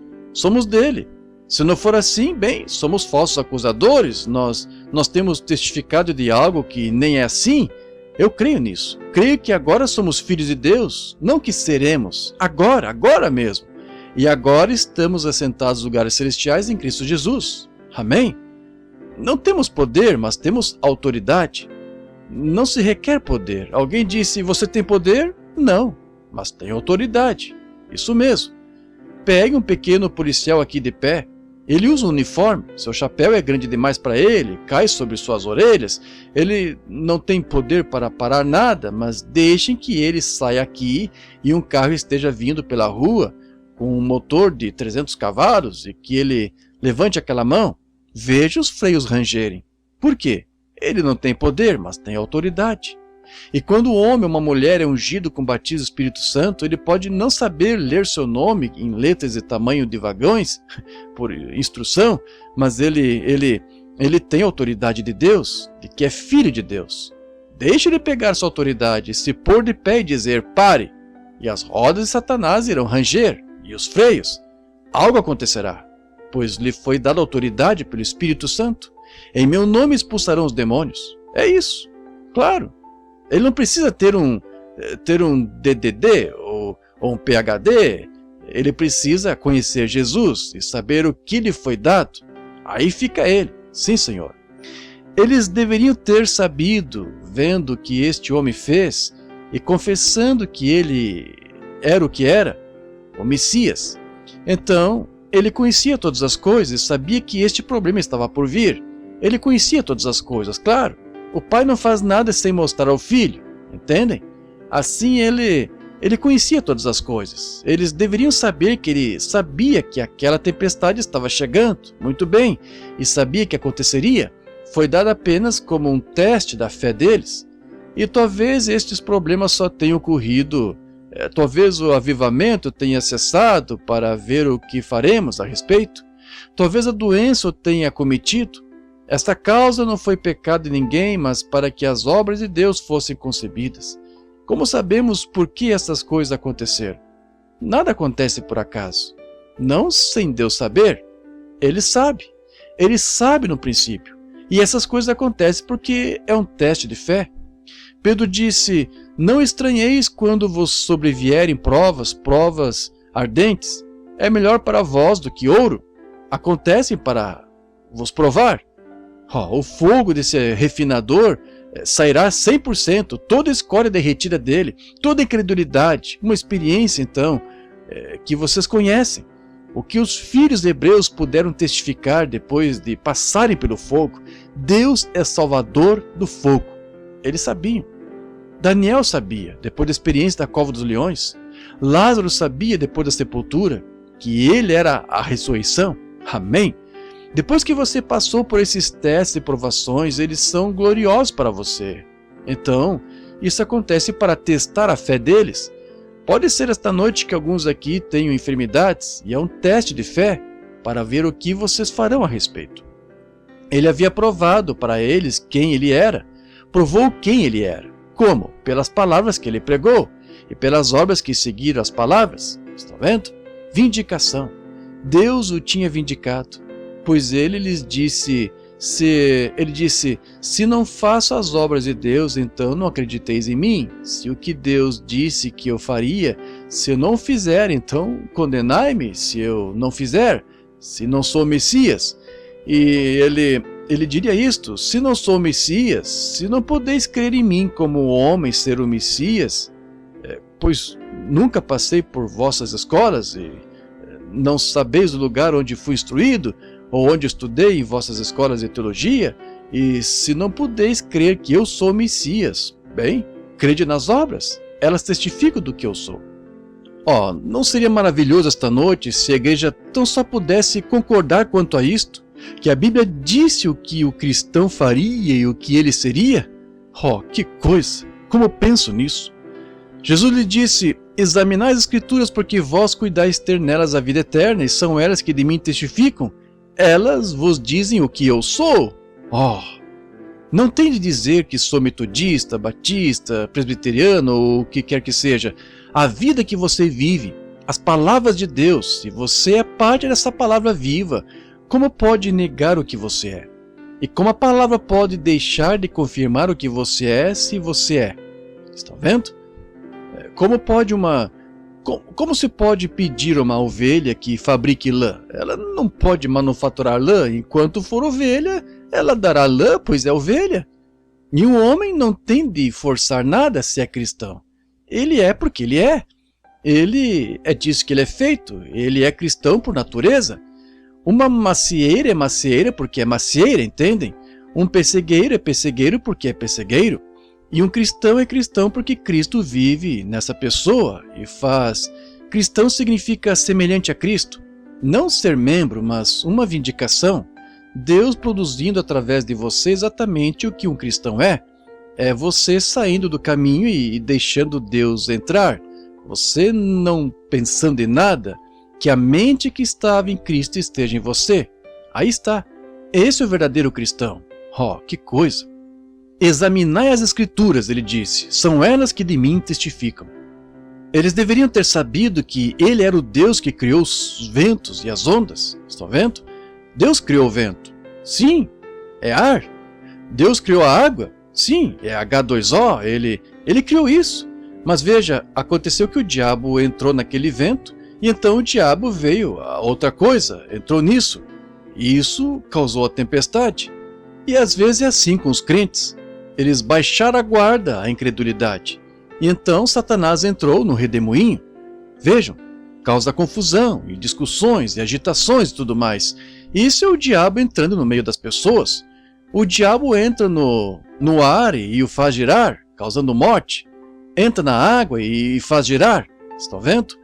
dele. Se não for assim, bem, somos falsos acusadores, nós temos testificado de algo que nem é assim. Eu creio nisso. Creio que agora somos filhos de Deus, não que seremos, agora mesmo. E agora estamos assentados nos lugares celestiais em Cristo Jesus. Amém? Não temos poder, mas temos autoridade. Não se requer poder. Alguém disse, você tem poder? Não, mas tem autoridade. Isso mesmo. Pegue um pequeno policial aqui de pé. Ele usa um uniforme, seu chapéu é grande demais para ele, cai sobre suas orelhas, ele não tem poder para parar nada, mas deixem que ele saia aqui e um carro esteja vindo pela rua com um motor de 300 cavalos e que ele levante aquela mão, veja os freios rangerem. Por quê? Ele não tem poder, mas tem autoridade. E quando o homem ou uma mulher é ungido com batismo do Espírito Santo, ele pode não saber ler seu nome em letras de tamanho de vagões, por instrução, mas ele tem a autoridade de Deus, de que é filho de Deus. Deixe ele pegar sua autoridade, se pôr de pé e dizer, pare, e as rodas de Satanás irão ranger, e os freios. Algo acontecerá, pois lhe foi dada autoridade pelo Espírito Santo. Em meu nome expulsarão os demônios. É isso, claro. Ele não precisa ter um DDD ou um PhD, ele precisa conhecer Jesus e saber o que lhe foi dado. Aí fica ele, sim Senhor. Eles deveriam ter sabido, vendo o que este homem fez e confessando que ele era o que era, o Messias. Então, ele conhecia todas as coisas e sabia que este problema estava por vir. Ele conhecia todas as coisas, claro. O pai não faz nada sem mostrar ao filho, entendem? Assim ele conhecia todas as coisas. Eles deveriam saber que ele sabia que aquela tempestade estava chegando, muito bem, e sabia que aconteceria. Foi dado apenas como um teste da fé deles. E talvez estes problemas só tenham ocorrido, talvez o avivamento tenha cessado para ver o que faremos a respeito. Talvez a doença o tenha cometido. Esta causa não foi pecado de ninguém, mas para que as obras de Deus fossem concebidas. Como sabemos por que essas coisas aconteceram? Nada acontece por acaso. Não sem Deus saber. Ele sabe. Ele sabe no princípio. E essas coisas acontecem porque é um teste de fé. Pedro disse, não estranheis quando vos sobrevierem provas ardentes. É melhor para vós do que ouro. Acontecem para vos provar. O fogo desse refinador sairá 100%, toda a escória derretida dele, toda a incredulidade, uma experiência então que vocês conhecem. O que os filhos hebreus puderam testificar depois de passarem pelo fogo, Deus é salvador do fogo. Eles sabiam. Daniel sabia, depois da experiência da cova dos leões. Lázaro sabia, depois da sepultura, que ele era a ressurreição. Amém? Depois que você passou por esses testes e provações, eles são gloriosos para você. Então, isso acontece para testar a fé deles. Pode ser esta noite que alguns aqui tenham enfermidades, e é um teste de fé para ver o que vocês farão a respeito. Ele havia provado para eles quem ele era, provou quem ele era. Como? Pelas palavras que ele pregou, e pelas obras que seguiram as palavras. Estão vendo? Vindicação. Deus o tinha vindicado. Pois ele lhes disse, se não faço as obras de Deus, então não acrediteis em mim. Se o que Deus disse que eu faria, se eu não fizer, então condenai-me se eu não fizer, se não sou Messias. E ele diria isto, se não sou Messias, se não podeis crer em mim como homem ser o Messias, pois nunca passei por vossas escolas e não sabeis o lugar onde fui instruído, ou onde estudei em vossas escolas de teologia, e se não podeis crer que eu sou Messias, bem, crede nas obras, elas testificam do que eu sou. Não seria maravilhoso esta noite se a igreja tão só pudesse concordar quanto a isto, que a Bíblia disse o que o cristão faria e o que ele seria? Que coisa! Como eu penso nisso? Jesus lhe disse, examinai as Escrituras porque vós cuidais ter nelas a vida eterna, e são elas que de mim testificam. Elas vos dizem o que eu sou. Não tem de dizer que sou metodista, batista, presbiteriano ou o que quer que seja. A vida que você vive, as palavras de Deus, se você é parte dessa palavra viva, como pode negar o que você é? E como a palavra pode deixar de confirmar o que você é se você é? Estão vendo? Como se pode pedir a uma ovelha que fabrique lã? Ela não pode manufaturar lã, enquanto for ovelha, ela dará lã, pois é ovelha. E um homem não tem de forçar nada se é cristão. Ele é porque ele é. Ele é disso que ele é feito, ele é cristão por natureza. Uma macieira é macieira porque é macieira, entendem? Um pessegueiro é pessegueiro porque é pessegueiro. E um cristão é cristão porque Cristo vive nessa pessoa e faz. Cristão significa semelhante a Cristo. Não ser membro, mas uma vindicação. Deus produzindo através de você exatamente o que um cristão é. É você saindo do caminho e deixando Deus entrar. Você não pensando em nada, que a mente que estava em Cristo esteja em você. Aí está. Esse é o verdadeiro cristão. Oh, que coisa! Examinai as Escrituras, ele disse, são elas que de mim testificam. Eles deveriam ter sabido que ele era o Deus que criou os ventos e as ondas. Estão vendo? Deus criou o vento. Sim, é ar. Deus criou a água. Sim, é H2O. Ele criou isso. Mas veja, aconteceu que o diabo entrou naquele vento e então o diabo veio a outra coisa, entrou nisso. E isso causou a tempestade. E às vezes é assim com os crentes. Eles baixaram a guarda, a incredulidade. E então Satanás entrou no redemoinho. Vejam, causa confusão e discussões e agitações e tudo mais. Isso é o diabo entrando no meio das pessoas. O diabo entra no ar e o faz girar, causando morte. Entra na água e faz girar. Estão vendo?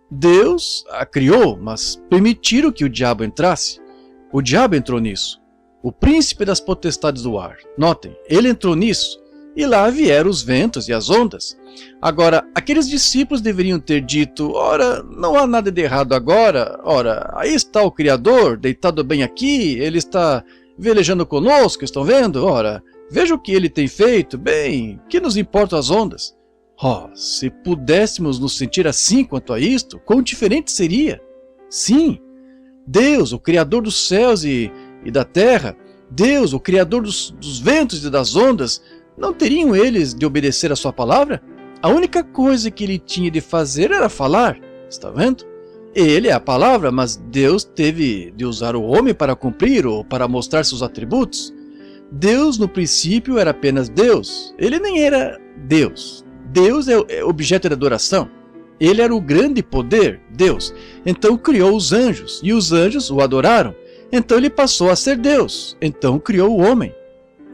Deus a criou, mas permitiram que o diabo entrasse. O diabo entrou nisso. O príncipe das potestades do ar. Notem, ele entrou nisso. E lá vieram os ventos e as ondas. Agora, aqueles discípulos deveriam ter dito, ora, não há nada de errado agora, ora, aí está o Criador, deitado bem aqui, ele está velejando conosco, estão vendo? Ora, veja o que ele tem feito, bem, que nos importam as ondas? Oh, se pudéssemos nos sentir assim quanto a isto, quão diferente seria? Sim, Deus, o Criador dos céus e da terra, Deus, o Criador dos ventos e das ondas, não teriam eles de obedecer a sua palavra? A única coisa que ele tinha de fazer era falar, está vendo? Ele é a palavra, mas Deus teve de usar o homem para cumprir ou para mostrar seus atributos. Deus no princípio era apenas Deus, ele nem era Deus. Deus é objeto de adoração. Ele era o grande poder, Deus. Então criou os anjos, e os anjos o adoraram. Então ele passou a ser Deus. Então criou o homem.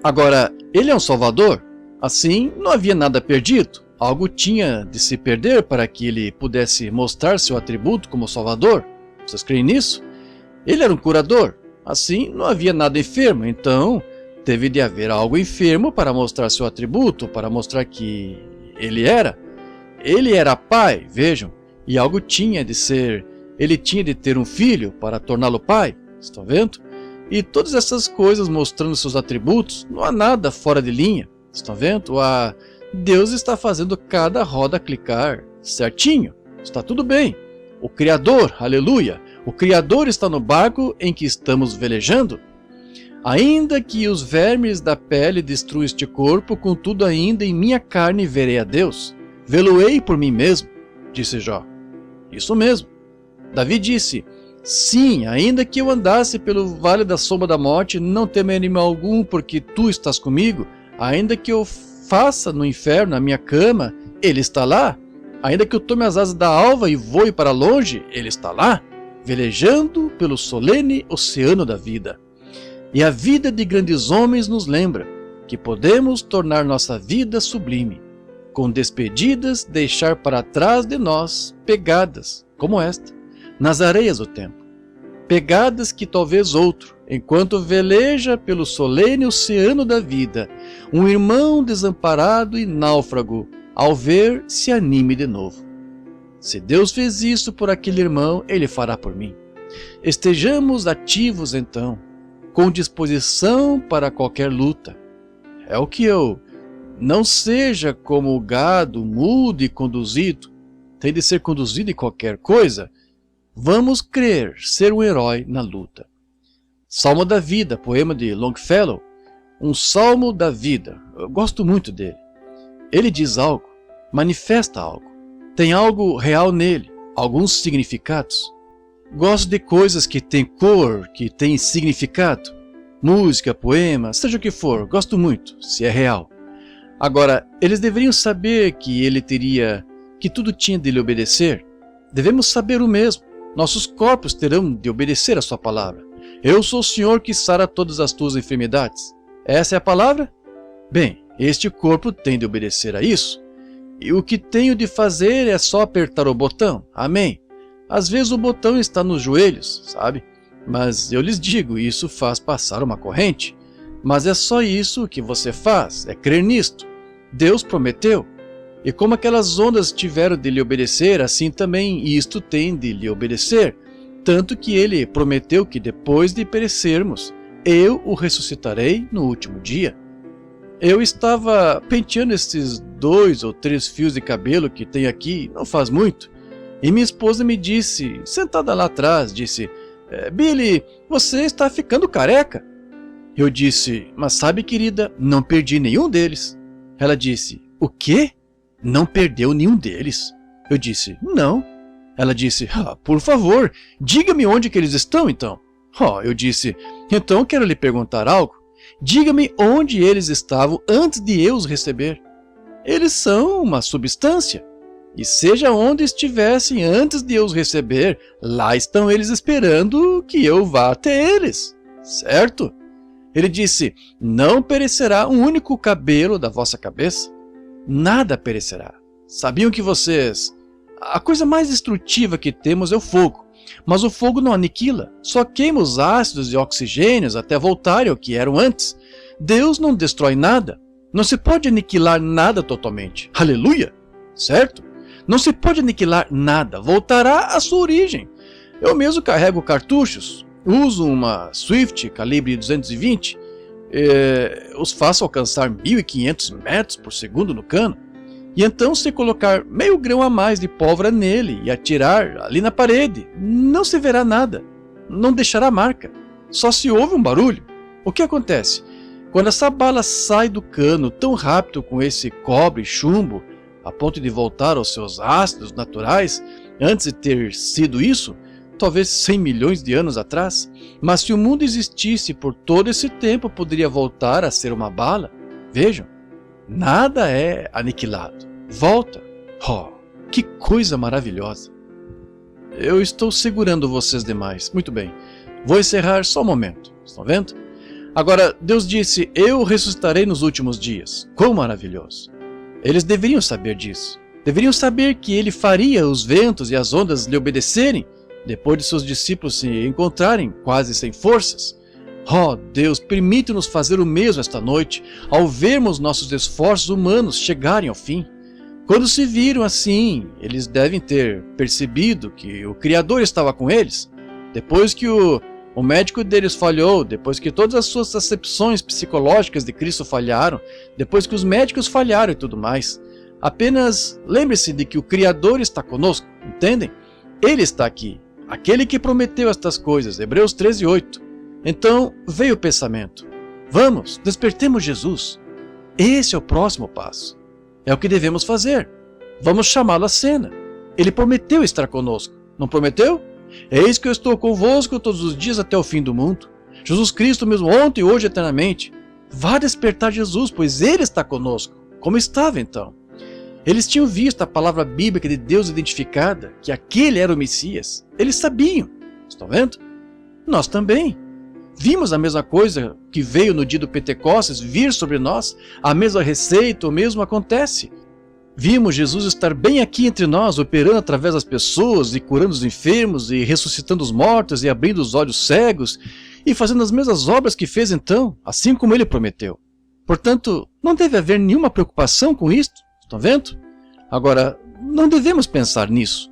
Agora, ele é um Salvador. Assim, não havia nada perdido. Algo tinha de se perder para que ele pudesse mostrar seu atributo como Salvador. Vocês creem nisso? Ele era um curador. Assim, não havia nada enfermo. Então, teve de haver algo enfermo para mostrar seu atributo, para mostrar que ele era. Ele era pai, vejam. E algo tinha de ser... Ele tinha de ter um filho para torná-lo pai. Estão vendo? E todas essas coisas mostrando seus atributos, não há nada fora de linha. Estão vendo? Deus está fazendo cada roda clicar certinho. Está tudo bem. O Criador, aleluia, o Criador está no barco em que estamos velejando. Ainda que os vermes da pele destruam este corpo, contudo ainda em minha carne verei a Deus. Vê-lo-ei por mim mesmo, disse Jó. Isso mesmo. Davi disse, sim, ainda que eu andasse pelo vale da sombra da morte, não temerei mal algum, porque tu estás comigo. Ainda que eu faça no inferno a minha cama, ele está lá. Ainda que eu tome as asas da alva e voe para longe, ele está lá, velejando pelo solene oceano da vida. E a vida de grandes homens nos lembra que podemos tornar nossa vida sublime, com despedidas deixar para trás de nós pegadas, como esta, nas areias do tempo. Pegadas que talvez outro, enquanto veleja pelo solene oceano da vida, um irmão desamparado e náufrago, ao ver, se anime de novo. Se Deus fez isso por aquele irmão, Ele fará por mim. Estejamos ativos então, com disposição para qualquer luta. É o que eu... Não seja como o gado mudo e conduzido, tem de ser conduzido em qualquer coisa. Vamos crer ser um herói na luta. Salmo da Vida, poema de Longfellow. Um salmo da vida. Eu gosto muito dele. Ele diz algo, manifesta algo. Tem algo real nele, alguns significados. Gosto de coisas que têm cor, que têm significado. Música, poema, seja o que for, gosto muito, se é real. Agora, eles deveriam saber que ele teria, que tudo tinha de lhe obedecer. Devemos saber o mesmo. Nossos corpos terão de obedecer a sua palavra. Eu sou o Senhor que sara todas as tuas enfermidades. Essa é a palavra? Bem, este corpo tem de obedecer a isso. E o que tenho de fazer é só apertar o botão. Amém. Às vezes o botão está nos joelhos, sabe? Mas eu lhes digo, isso faz passar uma corrente. Mas é só isso que você faz, é crer nisto. Deus prometeu. E como aquelas ondas tiveram de lhe obedecer, assim também isto tem de lhe obedecer. Tanto que ele prometeu que depois de perecermos, eu o ressuscitarei no último dia. Eu estava penteando esses 2 ou 3 fios de cabelo que tem aqui, não faz muito. E minha esposa me disse, sentada lá atrás, disse, Billy, você está ficando careca. Eu disse, mas sabe, querida, não perdi nenhum deles. Ela disse, o quê? Não perdeu nenhum deles? Eu disse, não. Ela disse, por favor, diga-me onde que eles estão então. Eu disse, então quero lhe perguntar algo. Diga-me onde eles estavam antes de eu os receber. Eles são uma substância. E seja onde estivessem antes de eu os receber, lá estão eles esperando que eu vá até eles. Certo? Ele disse, não perecerá um único cabelo da vossa cabeça. Nada perecerá. Sabiam que vocês... A coisa mais destrutiva que temos é o fogo. Mas o fogo não aniquila, só queima os ácidos e oxigênios até voltarem ao que eram antes. Deus não destrói nada. Não se pode aniquilar nada totalmente. Aleluia! Certo? Não se pode aniquilar nada. Voltará à sua origem. Eu mesmo carrego cartuchos. Uso uma Swift calibre 220. Os faço alcançar 1500 metros por segundo no cano. E então, se colocar meio grão a mais de pólvora nele e atirar ali na parede, não se verá nada, não deixará marca, só se ouve um barulho. O que acontece? Quando essa bala sai do cano tão rápido com esse cobre e chumbo, a ponto de voltar aos seus ácidos naturais, antes de ter sido isso, talvez 100 milhões de anos atrás, mas se o mundo existisse por todo esse tempo, poderia voltar a ser uma bala. Vejam, nada é aniquilado. Volta. Que coisa maravilhosa. Eu estou segurando vocês demais. Muito bem. Vou encerrar só um momento. Estão vendo? Agora, Deus disse, eu ressuscitarei nos últimos dias. Quão maravilhoso. Eles deveriam saber disso. Deveriam saber que ele faria os ventos e as ondas lhe obedecerem, depois de seus discípulos se encontrarem quase sem forças. Deus, permite-nos fazer o mesmo esta noite, ao vermos nossos esforços humanos chegarem ao fim. Quando se viram assim, eles devem ter percebido que o Criador estava com eles. Depois que o médico deles falhou, depois que todas as suas acepções psicológicas de Cristo falharam, depois que os médicos falharam e tudo mais. Apenas lembre-se de que o Criador está conosco, entendem? Ele está aqui, aquele que prometeu estas coisas, Hebreus 13:8. Então veio o pensamento, vamos, despertemos Jesus. Esse é o próximo passo. É o que devemos fazer. Vamos chamá-lo à cena. Ele prometeu estar conosco, não prometeu? Eis que eu estou convosco todos os dias até o fim do mundo. Jesus Cristo mesmo ontem e hoje eternamente. Vá despertar Jesus, pois Ele está conosco. Como estava então? Eles tinham visto a palavra bíblica de Deus identificada, que aquele era o Messias. Eles sabiam. Estão vendo? Nós também. Vimos a mesma coisa que veio no dia do Pentecostes vir sobre nós, a mesma receita, o mesmo acontece. Vimos Jesus estar bem aqui entre nós, operando através das pessoas e curando os enfermos e ressuscitando os mortos e abrindo os olhos cegos e fazendo as mesmas obras que fez então, assim como ele prometeu. Portanto, não deve haver nenhuma preocupação com isto, estão vendo? Agora, não devemos pensar nisso.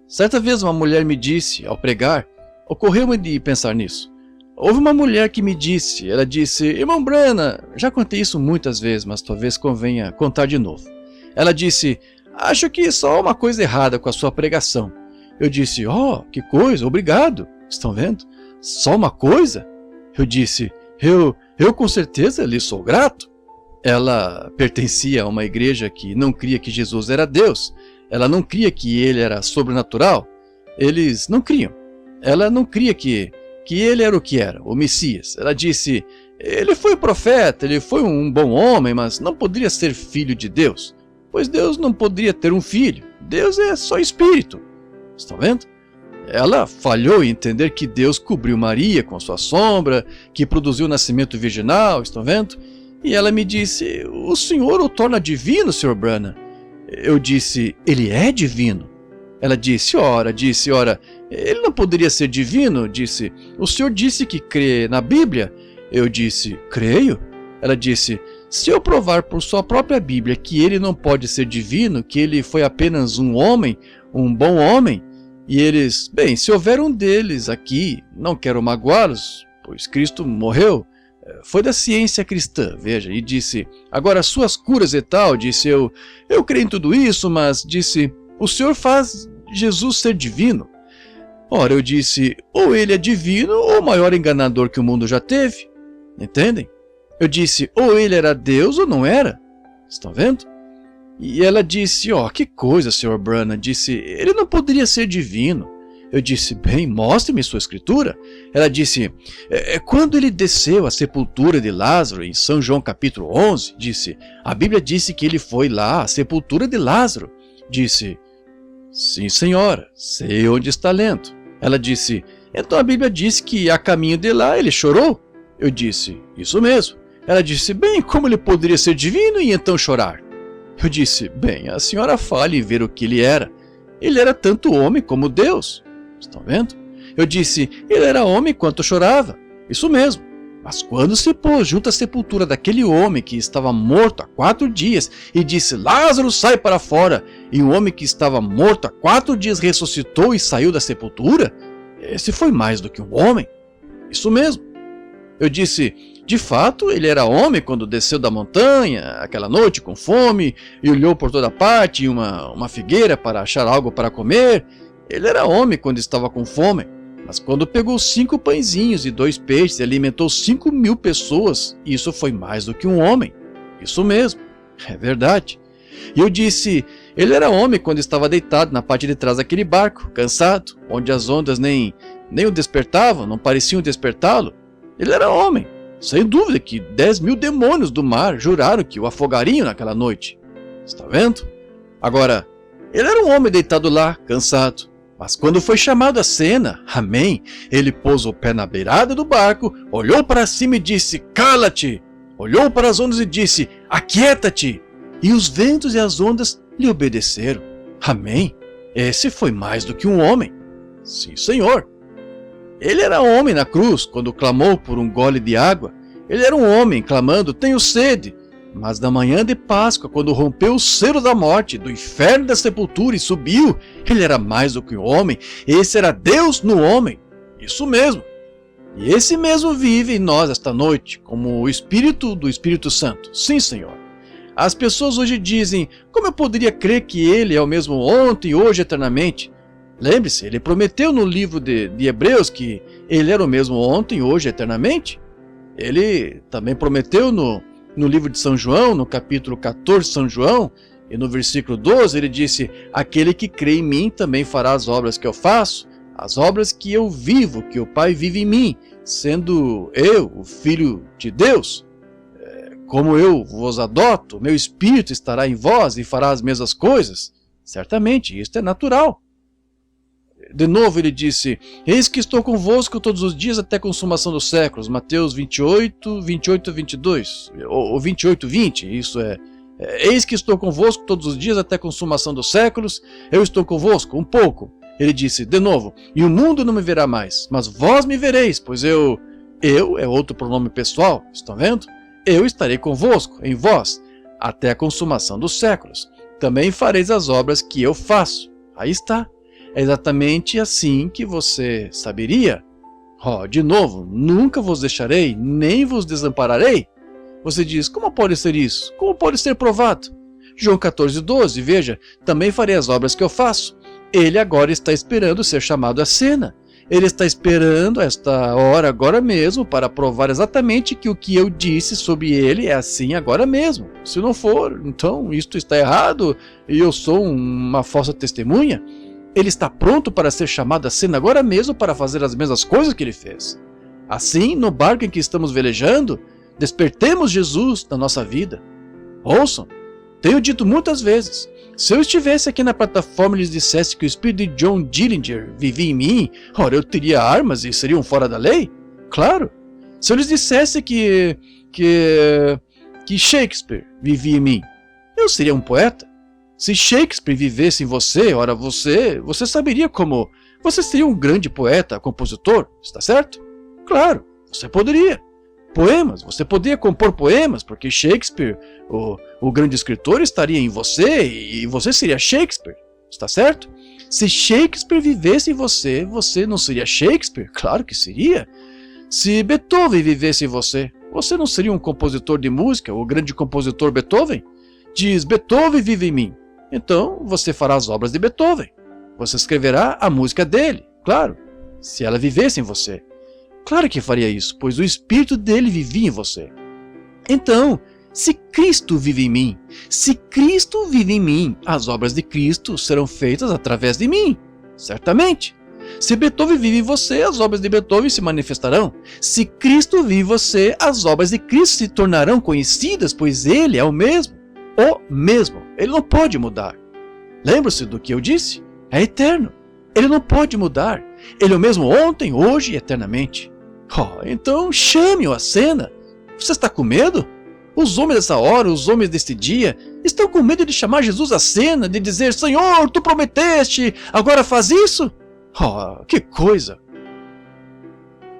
Certa vez uma mulher me disse, ao pregar, ocorreu-me de pensar nisso. Houve uma mulher que me disse, ela disse, irmão Branham, já contei isso muitas vezes, mas talvez convenha contar de novo. Ela disse, acho que só há uma coisa errada com a sua pregação. Eu disse, que coisa, obrigado. Estão vendo? Só uma coisa? Eu disse, eu com certeza lhe sou grato. Ela pertencia a uma igreja que não cria que Jesus era Deus. Ela não cria que ele era sobrenatural. Eles não criam. Ela não cria que ele era o que era, o Messias. Ela disse, ele foi profeta, ele foi um bom homem, mas não poderia ser filho de Deus, pois Deus não poderia ter um filho. Deus é só espírito. Estão vendo? Ela falhou em entender que Deus cobriu Maria com sua sombra, que produziu o nascimento virginal, estão vendo? E ela me disse, o senhor o torna divino, Sr. Branham. Eu disse, ele é divino. Ela disse, ora, ele não poderia ser divino? Disse, o senhor disse que crê na Bíblia? Eu disse, creio. Ela disse, se eu provar por sua própria Bíblia que ele não pode ser divino, que ele foi apenas um homem, um bom homem, e eles, bem, se houver um deles aqui, não quero magoá-los, pois Cristo morreu, foi da ciência cristã, veja, e disse, agora suas curas e tal, disse eu creio em tudo isso, mas disse, o senhor faz Jesus ser divino. Ora, eu disse, ou ele é divino ou o maior enganador que o mundo já teve, entendem? Eu disse, ou ele era Deus ou não era, estão vendo? E ela disse, que coisa, Sr. Branham, disse, ele não poderia ser divino. Eu disse, bem, mostre-me sua escritura. Ela disse, quando ele desceu à sepultura de Lázaro, em São João capítulo 11, disse, a Bíblia disse que ele foi lá à sepultura de Lázaro. Disse, sim, senhora, sei onde está lendo. Ela disse, então a Bíblia disse que a caminho de lá ele chorou. Eu disse, isso mesmo. Ela disse, bem, como ele poderia ser divino e então chorar? Eu disse, bem, a senhora fale em ver o que ele era. Ele era tanto homem como Deus. Estão vendo? Eu disse, ele era homem quanto chorava. Isso mesmo. Mas quando se pôs junto à sepultura daquele homem que estava morto há 4 dias e disse, Lázaro, sai para fora, e o homem que estava morto há 4 dias ressuscitou e saiu da sepultura, esse foi mais do que um homem. Isso mesmo. Eu disse, de fato, ele era homem quando desceu da montanha, aquela noite com fome, e olhou por toda parte em uma figueira para achar algo para comer. Ele era homem quando estava com fome, mas quando pegou 5 pãezinhos e 2 peixes e alimentou 5.000 pessoas, isso foi mais do que um homem. Isso mesmo, é verdade. E eu disse, ele era homem quando estava deitado na parte de trás daquele barco, cansado, onde as ondas nem o despertavam, não pareciam despertá-lo. Ele era homem. Sem dúvida que 10.000 demônios do mar juraram que o afogariam naquela noite. Está vendo? Agora, ele era um homem deitado lá, cansado. Mas quando foi chamado à cena, amém, ele pôs o pé na beirada do barco, olhou para cima e disse, cala-te! Olhou para as ondas e disse, aquieta-te! E os ventos e as ondas lhe obedeceram. Amém. Esse foi mais do que um homem. Sim, Senhor. Ele era homem na cruz, quando clamou por um gole de água. Ele era um homem clamando, tenho sede. Mas na manhã de Páscoa, quando rompeu o selo da morte, do inferno e da sepultura e subiu, ele era mais do que um homem. Esse era Deus no homem. Isso mesmo. E esse mesmo vive em nós esta noite, como o Espírito do Espírito Santo. Sim, Senhor. As pessoas hoje dizem, como eu poderia crer que ele é o mesmo ontem, hoje, eternamente? Lembre-se, ele prometeu no livro de Hebreus que ele era o mesmo ontem, hoje, eternamente. Ele também prometeu no livro de São João, no capítulo 14 de São João, e no versículo 12, ele disse, aquele que crê em mim também fará as obras que eu faço, as obras que eu vivo, que o Pai vive em mim, sendo eu, o Filho de Deus. Como eu vos adoto, meu Espírito estará em vós e fará as mesmas coisas. Certamente, isto é natural. De novo ele disse, eis que estou convosco todos os dias até a consumação dos séculos. Mateus 28, 28 a 22, ou 28, 20, isso é. Eis que estou convosco todos os dias até a consumação dos séculos. Eu estou convosco, um pouco. Ele disse, de novo, e o mundo não me verá mais, mas vós me vereis, pois eu é outro pronome pessoal, estão vendo? Eu estarei convosco, em vós, até a consumação dos séculos. Também fareis as obras que eu faço. Aí está. É exatamente assim que você saberia. De novo, nunca vos deixarei, nem vos desampararei. Você diz, como pode ser isso? Como pode ser provado? João 14, 12, veja, também farei as obras que eu faço. Ele agora está esperando ser chamado à cena. Ele está esperando esta hora agora mesmo para provar exatamente que o que eu disse sobre ele é assim agora mesmo. Se não for, então isto está errado e eu sou uma falsa testemunha. Ele está pronto para ser chamado à cena agora mesmo para fazer as mesmas coisas que ele fez. Assim, no barco em que estamos velejando, despertemos Jesus na nossa vida. Ouçam, tenho dito muitas vezes, Se eu estivesse aqui na plataforma e lhes dissesse que o espírito de John Dillinger vivia em mim, ora, eu teria armas e seriam fora da lei? Claro. Se eu lhes dissesse que Shakespeare vivia em mim, eu seria um poeta. Se Shakespeare vivesse em você, ora, você saberia como... Você seria um grande poeta, compositor, está certo? Claro, você poderia. Poemas, você poderia compor poemas, porque Shakespeare, o grande escritor, estaria em você e você seria Shakespeare, está certo? Se Shakespeare vivesse em você, você não seria Shakespeare? Claro que seria. Se Beethoven vivesse em você, você não seria um compositor de música, o grande compositor Beethoven? Diz, Beethoven vive em mim. Então, você fará as obras de Beethoven. Você escreverá a música dele, claro, se ela vivesse em você. Claro que faria isso, pois o espírito dele vivia em você. Então, se Cristo vive em mim, as obras de Cristo serão feitas através de mim, certamente. Se Beethoven vive em você, as obras de Beethoven se manifestarão. Se Cristo vive em você, as obras de Cristo se tornarão conhecidas, pois ele é o mesmo. Ele não pode mudar. Lembra-se do que eu disse? É eterno. Ele não pode mudar. Ele é o mesmo ontem, hoje e eternamente. Então chame-o à cena. Você está com medo? Os homens dessa hora, os homens deste dia, estão com medo de chamar Jesus à cena, de dizer, Senhor, tu prometeste, agora faz isso? Que coisa!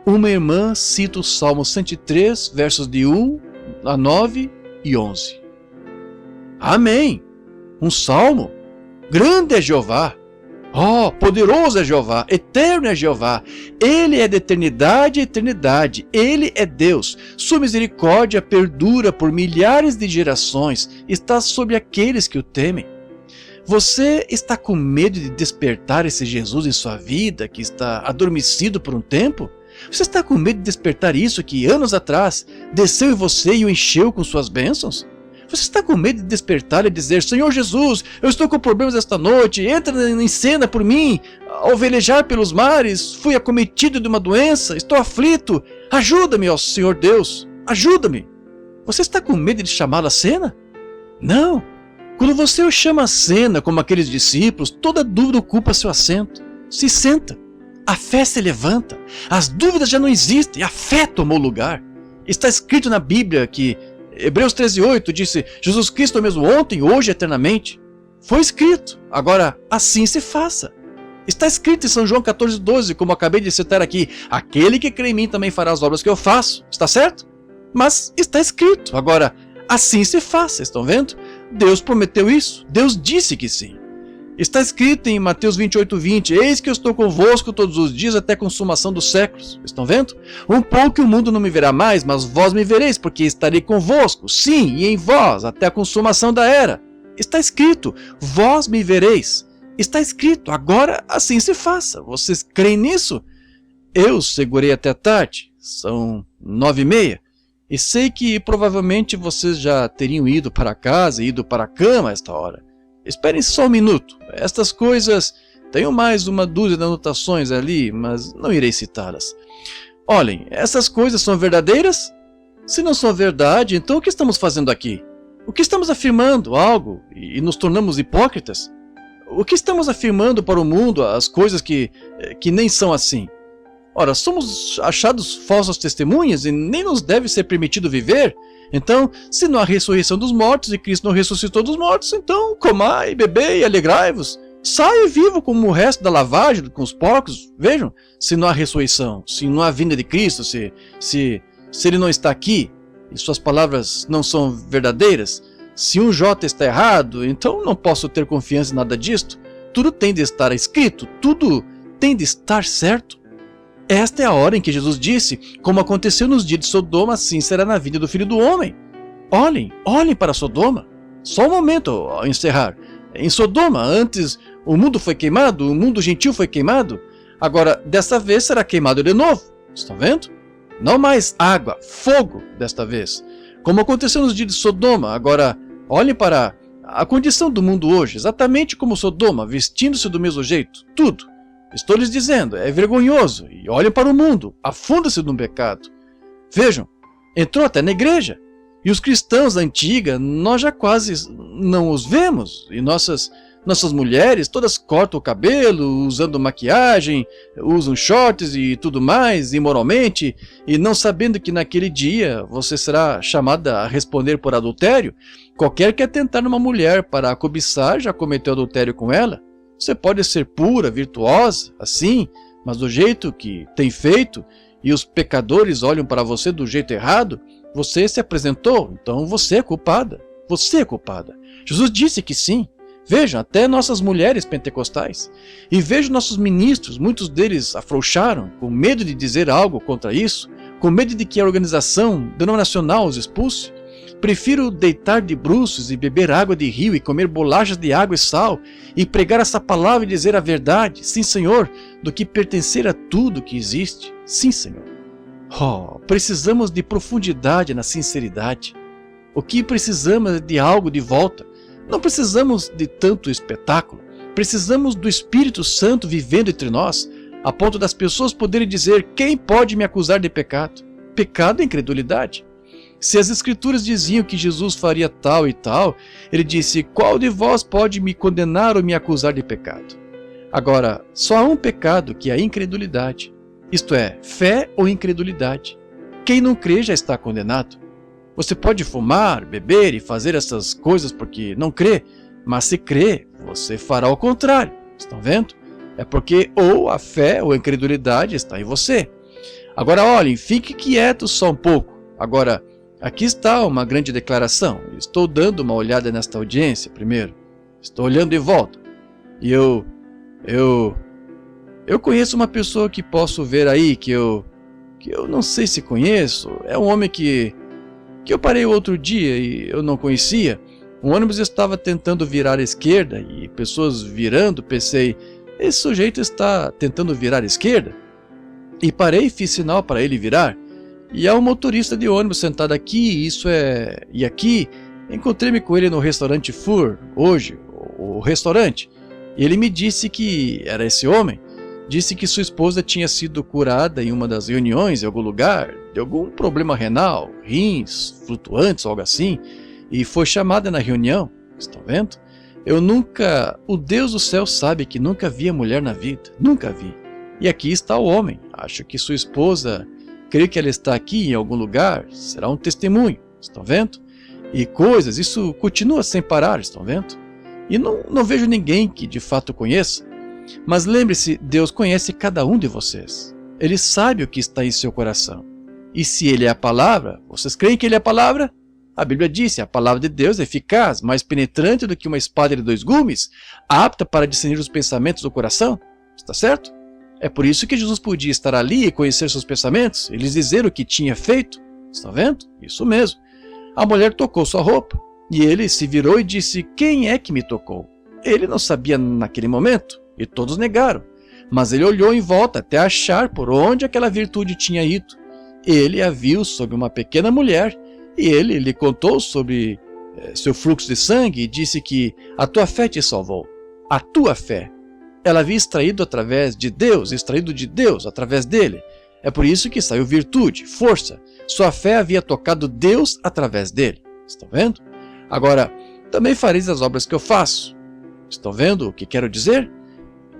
Uma irmã cita o Salmo 103, versos de 1 a 9 e 11. Amém! Um salmo? Grande é Jeová! Poderoso é Jeová, eterno é Jeová, Ele é de eternidade a eternidade, Ele é Deus, sua misericórdia perdura por milhares de gerações, está sobre aqueles que o temem. Você está com medo de despertar esse Jesus em sua vida, que está adormecido por um tempo? Você está com medo de despertar isso que anos atrás desceu em você e o encheu com suas bênçãos? Você está com medo de despertar e dizer, Senhor Jesus, eu estou com problemas esta noite, entra em cena por mim, ao velejar pelos mares, fui acometido de uma doença, estou aflito, ajuda-me, ó Senhor Deus, ajuda-me. Você está com medo de chamá-lo à cena? Não. Quando você o chama à cena, como aqueles discípulos, toda dúvida ocupa seu assento. Se senta. A fé se levanta. As dúvidas já não existem. A fé tomou lugar. Está escrito na Bíblia que Hebreus 13:8 disse, Jesus Cristo é o mesmo ontem, hoje e eternamente. Foi escrito. Agora, assim se faça. Está escrito em São João 14:12, como acabei de citar aqui, aquele que crê em mim também fará as obras que eu faço. Está certo? Mas está escrito. Agora, assim se faça. Estão vendo? Deus prometeu isso. Deus disse que sim. Está escrito em Mateus 28:20, eis que eu estou convosco todos os dias até a consumação dos séculos. Estão vendo? Um pouco o mundo não me verá mais, mas vós me vereis, porque estarei convosco, sim, e em vós, até a consumação da era. Está escrito, vós me vereis. Está escrito, agora assim se faça. Vocês creem nisso? Eu segurei até tarde, são 9:30, e sei que provavelmente vocês já teriam ido para casa e ido para a cama a esta hora. Esperem só um minuto. Estas coisas... Tenho mais uma dúzia de anotações ali, mas não irei citá-las. Olhem, essas coisas são verdadeiras? Se não são verdade, então o que estamos fazendo aqui? O que estamos afirmando? Algo? E nos tornamos hipócritas? O que estamos afirmando para o mundo? As coisas que nem são assim? Ora, somos achados falsas testemunhas e nem nos deve ser permitido viver? Então, se não há ressurreição dos mortos e Cristo não ressuscitou dos mortos, então comai, bebei e alegrai-vos. Saia vivo como o resto da lavagem com os porcos. Vejam, se não há ressurreição, se não há vinda de Cristo, se ele não está aqui e suas palavras não são verdadeiras, se um J está errado, então não posso ter confiança em nada disto. Tudo tem de estar escrito, tudo tem de estar certo. Esta é a hora em que Jesus disse, como aconteceu nos dias de Sodoma, assim será na vida do Filho do Homem. Olhem para Sodoma. Só um momento ao encerrar. Em Sodoma, antes o mundo foi queimado, o mundo gentil foi queimado. Agora, desta vez será queimado de novo. Estão vendo? Não mais água, fogo desta vez. Como aconteceu nos dias de Sodoma. Agora, olhem para a condição do mundo hoje, exatamente como Sodoma, vestindo-se do mesmo jeito, tudo. Estou lhes dizendo, é vergonhoso, e olhem para o mundo, afunda-se no pecado. Vejam, entrou até na igreja. E os cristãos da antiga, nós já quase não os vemos. E nossas mulheres todas cortam o cabelo, usando maquiagem, usam shorts e tudo mais, imoralmente, e não sabendo que naquele dia você será chamada a responder por adultério. Qualquer que atentar numa mulher para a cobiçar já cometeu adultério com ela. Você pode ser pura, virtuosa, assim, mas do jeito que tem feito, e os pecadores olham para você do jeito errado, você se apresentou, então você é culpada. Você é culpada. Jesus disse que sim. Vejam, até nossas mulheres pentecostais. E vejo nossos ministros, muitos deles afrouxaram, com medo de dizer algo contra isso, com medo de que a organização denominacional os expulse. Prefiro deitar de bruços e beber água de rio e comer bolachas de água e sal e pregar essa palavra e dizer a verdade, sim, Senhor, do que pertencer a tudo que existe. Sim, Senhor. Oh, precisamos de profundidade na sinceridade. O que precisamos é de algo de volta. Não precisamos de tanto espetáculo. Precisamos do Espírito Santo vivendo entre nós, a ponto das pessoas poderem dizer: quem pode me acusar de pecado? Pecado é incredulidade. Se as Escrituras diziam que Jesus faria tal e tal, ele disse: qual de vós pode me condenar ou me acusar de pecado? Agora, só há um pecado, que é a incredulidade. Isto é, fé ou incredulidade. Quem não crê já está condenado. Você pode fumar, beber e fazer essas coisas porque não crê, mas se crê, você fará o contrário. Estão vendo? É porque ou a fé ou a incredulidade está em você. Agora olhem, fique quieto só um pouco. Agora, aqui está uma grande declaração. Estou dando uma olhada nesta audiência primeiro. Estou olhando em volta. E eu conheço uma pessoa que posso ver aí, que eu não sei se conheço. É um homem que eu parei outro dia e eu não conhecia. O ônibus estava tentando virar à esquerda e pessoas virando, pensei, esse sujeito está tentando virar à esquerda? E parei e fiz sinal para ele virar. E há um motorista de ônibus sentado aqui, e aqui. Encontrei-me com ele no restaurante Fur, hoje, o restaurante. E ele me disse que era esse homem. Disse que sua esposa tinha sido curada em uma das reuniões em algum lugar, de algum problema renal, rins, flutuantes, algo assim, e foi chamada na reunião. Estão vendo? O Deus do céu sabe que nunca vi a mulher na vida, nunca vi. E aqui está o homem. Acho que sua esposa, creio que ela está aqui em algum lugar, será um testemunho. Estão vendo? E coisas, isso continua sem parar, estão vendo? E não vejo ninguém que de fato conheça. Mas lembre-se, Deus conhece cada um de vocês. Ele sabe o que está em seu coração. E se Ele é a palavra, vocês creem que Ele é a palavra? A Bíblia diz: a palavra de Deus é eficaz, mais penetrante do que uma espada de 2 gumes, apta para discernir os pensamentos do coração. Está certo? É por isso que Jesus podia estar ali e conhecer seus pensamentos, e lhes dizer o que tinha feito. Está vendo? Isso mesmo. A mulher tocou sua roupa, e ele se virou e disse: quem é que me tocou? Ele não sabia naquele momento. E todos negaram, mas ele olhou em volta até achar por onde aquela virtude tinha ido. Ele a viu sobre uma pequena mulher, e ele lhe contou sobre seu fluxo de sangue e disse que a tua fé te salvou. A tua fé. Ela havia extraído de Deus através dele. É por isso que saiu virtude, força. Sua fé havia tocado Deus através dele. Estão vendo? Agora, também fareis as obras que eu faço. Estão vendo o que quero dizer?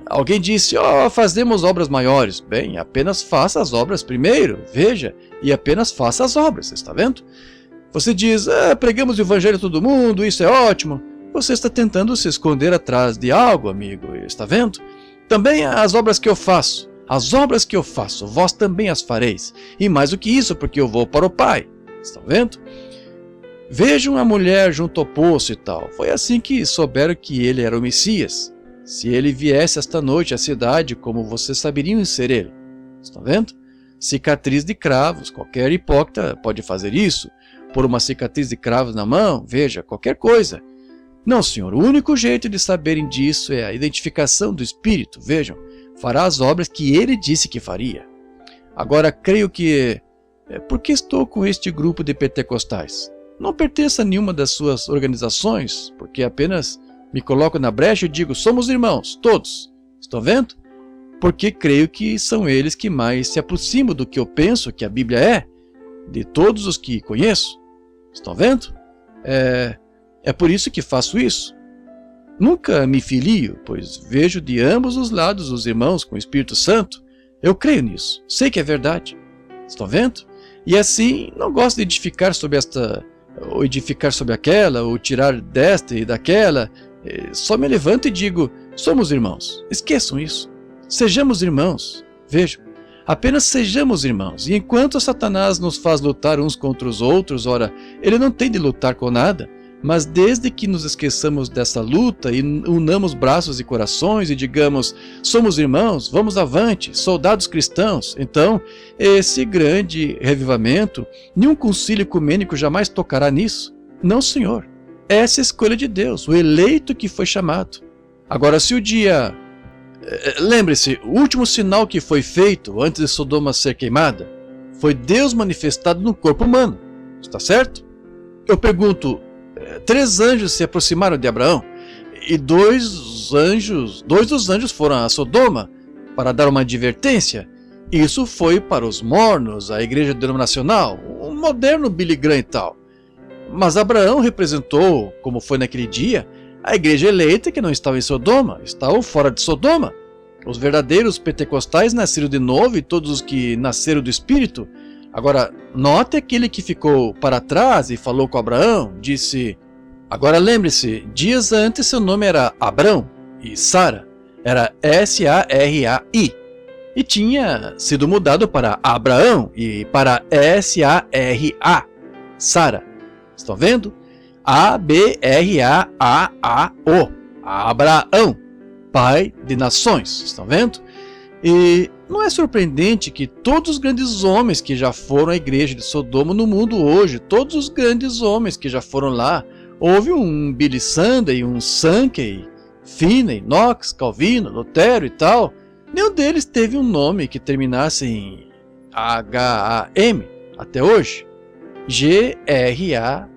Alguém disse: fazemos obras maiores. Bem, apenas faça as obras primeiro, veja, e apenas faça as obras, está vendo? Você diz: pregamos o evangelho a todo mundo, isso é ótimo. Você está tentando se esconder atrás de algo, amigo, está vendo? Também as obras que eu faço, vós também as fareis, e mais do que isso, porque eu vou para o Pai, estão vendo? Vejam a mulher junto ao poço e tal, foi assim que souberam que ele era o Messias. Se ele viesse esta noite à cidade, como vocês saberiam ser ele? Estão vendo? Cicatriz de cravos, qualquer hipócrita pode fazer isso. Pôr uma cicatriz de cravos na mão, veja, qualquer coisa. Não, senhor, o único jeito de saberem disso é a identificação do Espírito, vejam. Fará as obras que ele disse que faria. Agora, creio que... por que estou com este grupo de pentecostais? Não pertenço a nenhuma das suas organizações, porque apenas... me coloco na brecha e digo: somos irmãos, todos. Estão vendo? Porque creio que são eles que mais se aproximam do que eu penso que a Bíblia é, de todos os que conheço. Estão vendo? É por isso que faço isso. Nunca me filio, pois vejo de ambos os lados os irmãos com o Espírito Santo. Eu creio nisso, sei que é verdade. Estão vendo? E assim, não gosto de edificar sobre esta, ou edificar sobre aquela, ou tirar desta e daquela. Só me levanto e digo, somos irmãos. Esqueçam isso. Sejamos irmãos. Vejam, apenas sejamos irmãos. E enquanto Satanás nos faz lutar uns contra os outros, ora, ele não tem de lutar com nada. Mas desde que nos esqueçamos dessa luta e unamos braços e corações e digamos, somos irmãos, vamos avante, soldados cristãos, então, esse grande revivamento, nenhum concílio ecumênico jamais tocará nisso. Não, senhor. Essa é a escolha de Deus, o eleito que foi chamado. Agora, se o dia... Lembre-se, o último sinal que foi feito antes de Sodoma ser queimada foi Deus manifestado no corpo humano. Está certo? Eu pergunto, 3 anjos se aproximaram de Abraão e 2 dos anjos foram a Sodoma para dar uma advertência. Isso foi para os mornos, a igreja denominacional, o moderno Billy Graham e tal. Mas Abraão representou, como foi naquele dia, a igreja eleita que não estava em Sodoma, estavam fora de Sodoma. Os verdadeiros pentecostais nasceram de novo e todos os que nasceram do Espírito. Agora, note aquele que ficou para trás e falou com Abraão, disse... Agora lembre-se, dias antes seu nome era Abrão e Sara era S-A-R-A-I e tinha sido mudado para Abraão e para S-A-R-A, Sara. Estão vendo? A-B-R-A-A-A-O, Abraão, pai de nações. Estão vendo? E não é surpreendente que todos os grandes homens que já foram à igreja de Sodoma no mundo hoje, todos os grandes homens que já foram lá, houve um Billy Sunday, um Sankey, Finney, Knox, Calvino, Lutero e tal, nenhum deles teve um nome que terminasse em H-A-M até hoje. G-R-A-H-A-M.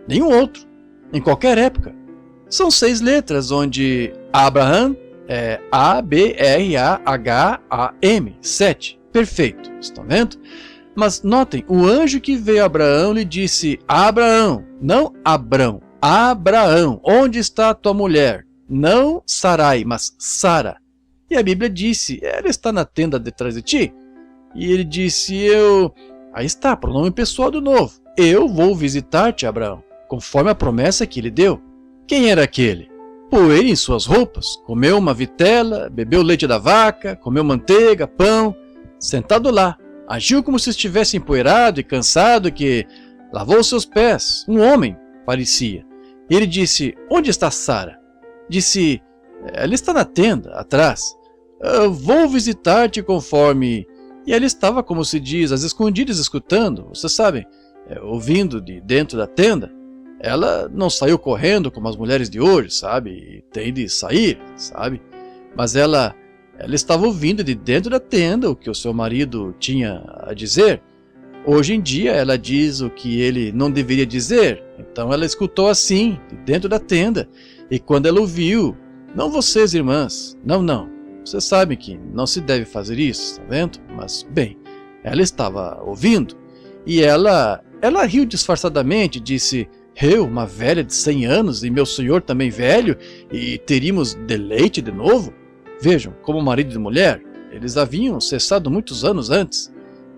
Nenhum outro, em qualquer época. São 6 letras, onde Abraham é A-B-R-A-H-A-M, 7. Perfeito, estão vendo? Mas notem, o anjo que veio a Abraão lhe disse, Abraão, não Abrão, Abraão, onde está a tua mulher? Não Sarai, mas Sara. E a Bíblia disse, ela está na tenda detrás de ti. E ele disse, aí está, pronome pessoal do novo. Eu vou visitar-te, Abraão, conforme a promessa que ele deu. Quem era aquele? Poeira em suas roupas, comeu uma vitela, bebeu leite da vaca, comeu manteiga, pão, sentado lá. Agiu como se estivesse empoeirado e cansado, que lavou seus pés. Um homem, parecia. E ele disse, onde está Sara? Disse, ela está na tenda, atrás. Vou visitar-te conforme... E ela estava, como se diz, às escondidas escutando, vocês sabem, ouvindo de dentro da tenda. Ela não saiu correndo como as mulheres de hoje, sabe? E tem de sair, sabe? Mas ela estava ouvindo de dentro da tenda o que o seu marido tinha a dizer. Hoje em dia ela diz o que ele não deveria dizer. Então ela escutou assim, de dentro da tenda. E quando ela ouviu, não vocês, irmãs, não. Vocês sabem que não se deve fazer isso, tá vendo? Mas, bem, ela estava ouvindo. E ela riu disfarçadamente e disse... Eu, uma velha de 100 anos, e meu senhor também velho, e teríamos deleite de novo? Vejam, como marido e mulher, eles haviam cessado muitos anos antes.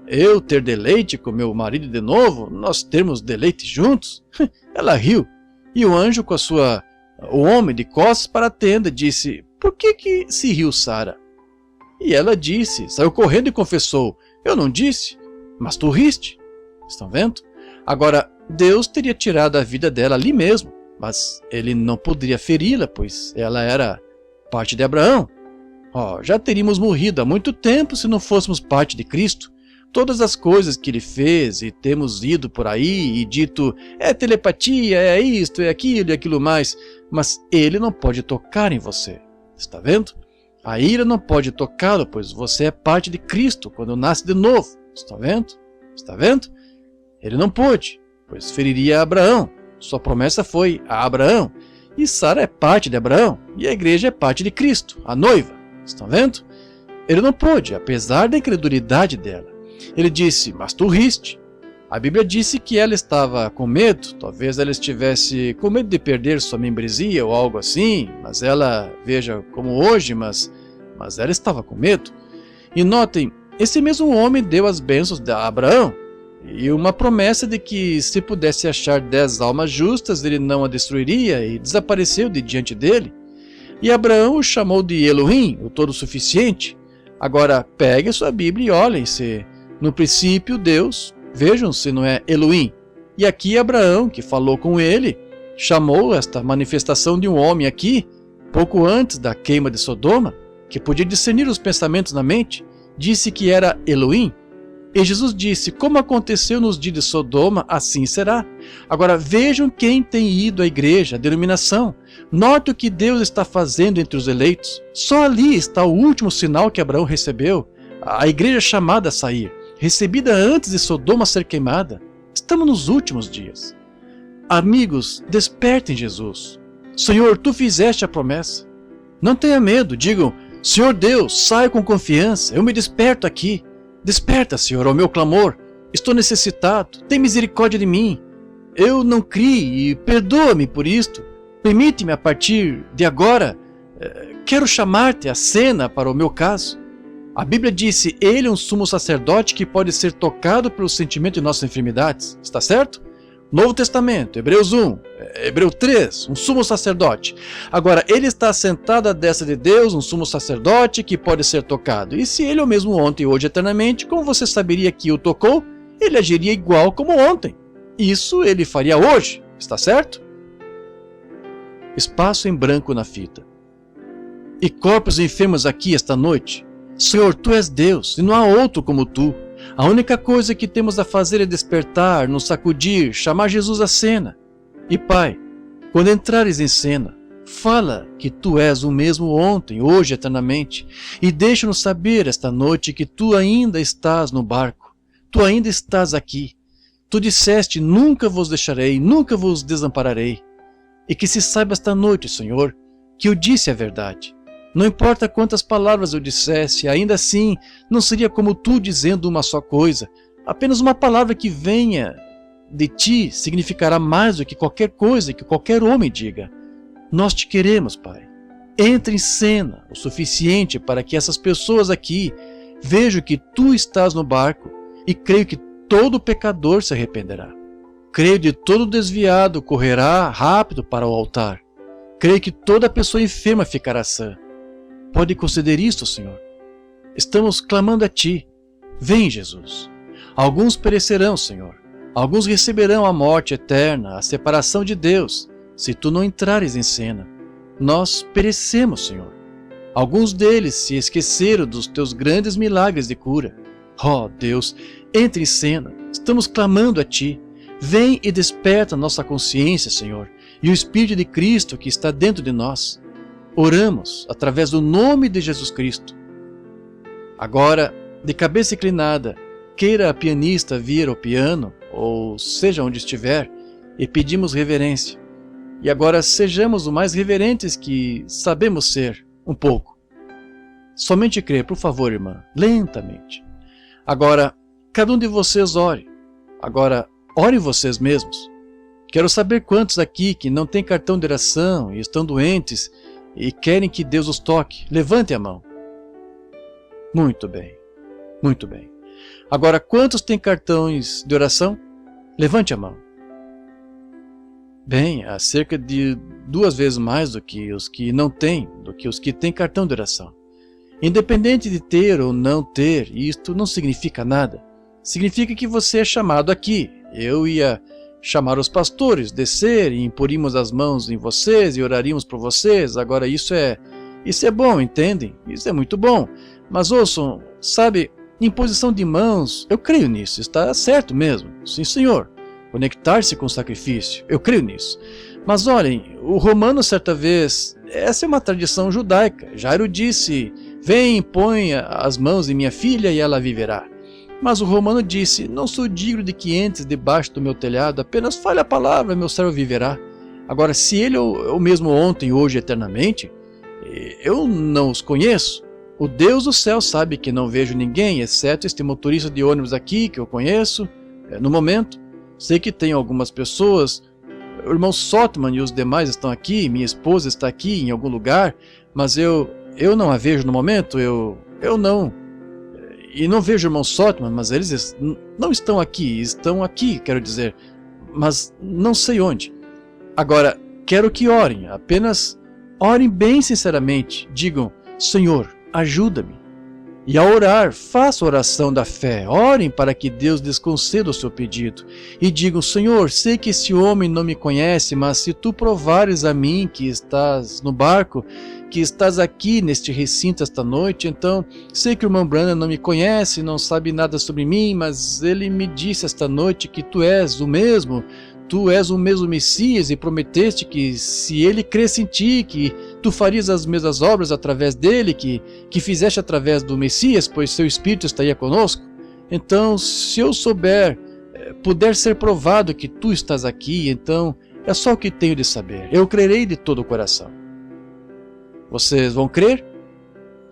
Eu ter deleite com meu marido de novo, nós termos deleite juntos? Ela riu, e o anjo o homem de costas para a tenda, disse, por que se riu Sara? E ela disse, saiu correndo e confessou, eu não disse, mas tu riste. Estão vendo? Agora, Deus teria tirado a vida dela ali mesmo, mas ele não poderia feri-la, pois ela era parte de Abraão. Já teríamos morrido há muito tempo se não fôssemos parte de Cristo. Todas as coisas que ele fez e temos ido por aí e dito, é telepatia, é isto, é aquilo e aquilo mais, mas ele não pode tocar em você. Está vendo? A ira não pode tocá-lo, pois você é parte de Cristo quando nasce de novo. Está vendo? Está vendo? Ele não pôde, pois feriria Abraão. Sua promessa foi a Abraão. E Sara é parte de Abraão. E a igreja é parte de Cristo, a noiva. Estão vendo? Ele não pôde, apesar da incredulidade dela. Ele disse, mas tu riste. A Bíblia disse que ela estava com medo, talvez ela estivesse com medo de perder sua membresia ou algo assim, mas ela, veja como hoje, mas ela estava com medo. E notem, esse mesmo homem deu as bênçãos a Abraão e uma promessa de que se pudesse achar 10 almas justas, ele não a destruiria, e desapareceu de diante dele. E Abraão o chamou de Elohim, o Todo-Suficiente. Agora pegue a sua Bíblia e olhem-se. No princípio Deus, vejam se não é Elohim. E aqui Abraão, que falou com ele, chamou esta manifestação de um homem aqui, pouco antes da queima de Sodoma, que podia discernir os pensamentos na mente, disse que era Elohim. E Jesus disse, como aconteceu nos dias de Sodoma, assim será. Agora vejam quem tem ido à igreja, a denominação. Note o que Deus está fazendo entre os eleitos. Só ali está o último sinal que Abraão recebeu. A igreja chamada a sair, recebida antes de Sodoma ser queimada. Estamos nos últimos dias. Amigos, despertem Jesus. Senhor, tu fizeste a promessa. Não tenha medo, digam, Senhor Deus, saio com confiança, eu me desperto aqui. Desperta, Senhor, ao meu clamor. Estou necessitado, tem misericórdia de mim. Eu não criei e perdoa-me por isto. Permite-me a partir de agora, quero chamar-te à cena para o meu caso. A Bíblia disse, ele é um sumo sacerdote que pode ser tocado pelo sentimento de nossas enfermidades. Está certo? Novo Testamento, Hebreus 1, Hebreus 3, um sumo sacerdote. Agora, ele está sentado à destra de Deus, um sumo sacerdote que pode ser tocado. E se ele é o mesmo ontem e hoje eternamente, como você saberia que o tocou? Ele agiria igual como ontem. Isso ele faria hoje, está certo? Espaço em branco na fita. E corpos enfermos aqui esta noite? Senhor, tu és Deus e não há outro como tu. A única coisa que temos a fazer é despertar, nos sacudir, chamar Jesus à cena. E Pai, quando entrares em cena, fala que Tu és o mesmo ontem, hoje, eternamente, e deixa-nos saber esta noite que Tu ainda estás no barco, Tu ainda estás aqui. Tu disseste, nunca vos deixarei, nunca vos desampararei. E que se saiba esta noite, Senhor, que eu disse a verdade. Não importa quantas palavras eu dissesse, ainda assim não seria como tu dizendo uma só coisa. Apenas uma palavra que venha de ti significará mais do que qualquer coisa que qualquer homem diga. Nós te queremos, Pai. Entre em cena o suficiente para que essas pessoas aqui vejam que tu estás no barco e creio que todo pecador se arrependerá. Creio de todo desviado correrá rápido para o altar. Creio que toda pessoa enferma ficará sã. Pode conceder isto, Senhor. Estamos clamando a Ti. Vem, Jesus. Alguns perecerão, Senhor. Alguns receberão a morte eterna, a separação de Deus, se Tu não entrares em cena. Nós perecemos, Senhor. Alguns deles se esqueceram dos Teus grandes milagres de cura. Oh, Deus, entre em cena. Estamos clamando a Ti. Vem e desperta nossa consciência, Senhor, e o Espírito de Cristo que está dentro de nós. Oramos através do nome de Jesus Cristo. Agora, de cabeça inclinada, queira a pianista vir ao piano, ou seja onde estiver, e pedimos reverência. E agora sejamos o mais reverentes que sabemos ser, um pouco. Somente crer, por favor, irmã, lentamente. Agora, cada um de vocês ore. Agora, orem vocês mesmos. Quero saber quantos aqui que não têm cartão de oração e estão doentes e querem que Deus os toque. Levante a mão. Muito bem, muito bem. Agora, quantos têm cartões de oração? Levante a mão. Bem, há cerca de 2 vezes mais do que os que não têm, do que os que têm cartão de oração. Independente de ter ou não ter, isto não significa nada. Significa que você é chamado aqui. Eu ia chamar os pastores, descer e imporíamos as mãos em vocês e oraríamos por vocês. Agora isso é bom, entendem? Isso é muito bom. Mas ouçam, sabe, imposição de mãos, eu creio nisso, está certo mesmo. Sim, Senhor. Conectar-se com o sacrifício, eu creio nisso. Mas olhem, o romano certa vez, essa é uma tradição judaica. Jairo disse, vem, põe as mãos em minha filha e ela viverá. Mas o romano disse, não sou digno de que entres debaixo do meu telhado, apenas fale a palavra, meu servo viverá. Agora, se ele é o mesmo ontem, hoje, eternamente, eu não os conheço. O Deus do céu sabe que não vejo ninguém, exceto este motorista de ônibus aqui, que eu conheço, No momento, sei que tem algumas pessoas, o irmão Sotman e os demais estão aqui, minha esposa está aqui em algum lugar, mas eu não a vejo no momento, eu não. E não vejo o irmão Sotman, mas eles não estão aqui, quero dizer, mas não sei onde. Agora, quero que orem, apenas orem bem sinceramente, digam, Senhor, ajuda-me. E ao orar, faça a oração da fé, orem para que Deus lhes conceda o seu pedido. E digam, Senhor, sei que esse homem não me conhece, mas se tu provares a mim que estás no barco, que estás aqui neste recinto esta noite, então sei que o irmão Branham não me conhece, não sabe nada sobre mim, mas ele me disse esta noite que tu és o mesmo Messias, e prometeste que se ele cresce em ti, que tu farias as mesmas obras através dele, que fizeste através do Messias, pois seu Espírito estaria conosco. Então, se eu puder ser provado que tu estás aqui, então é só o que tenho de saber. Eu crerei de todo o coração. Vocês vão crer?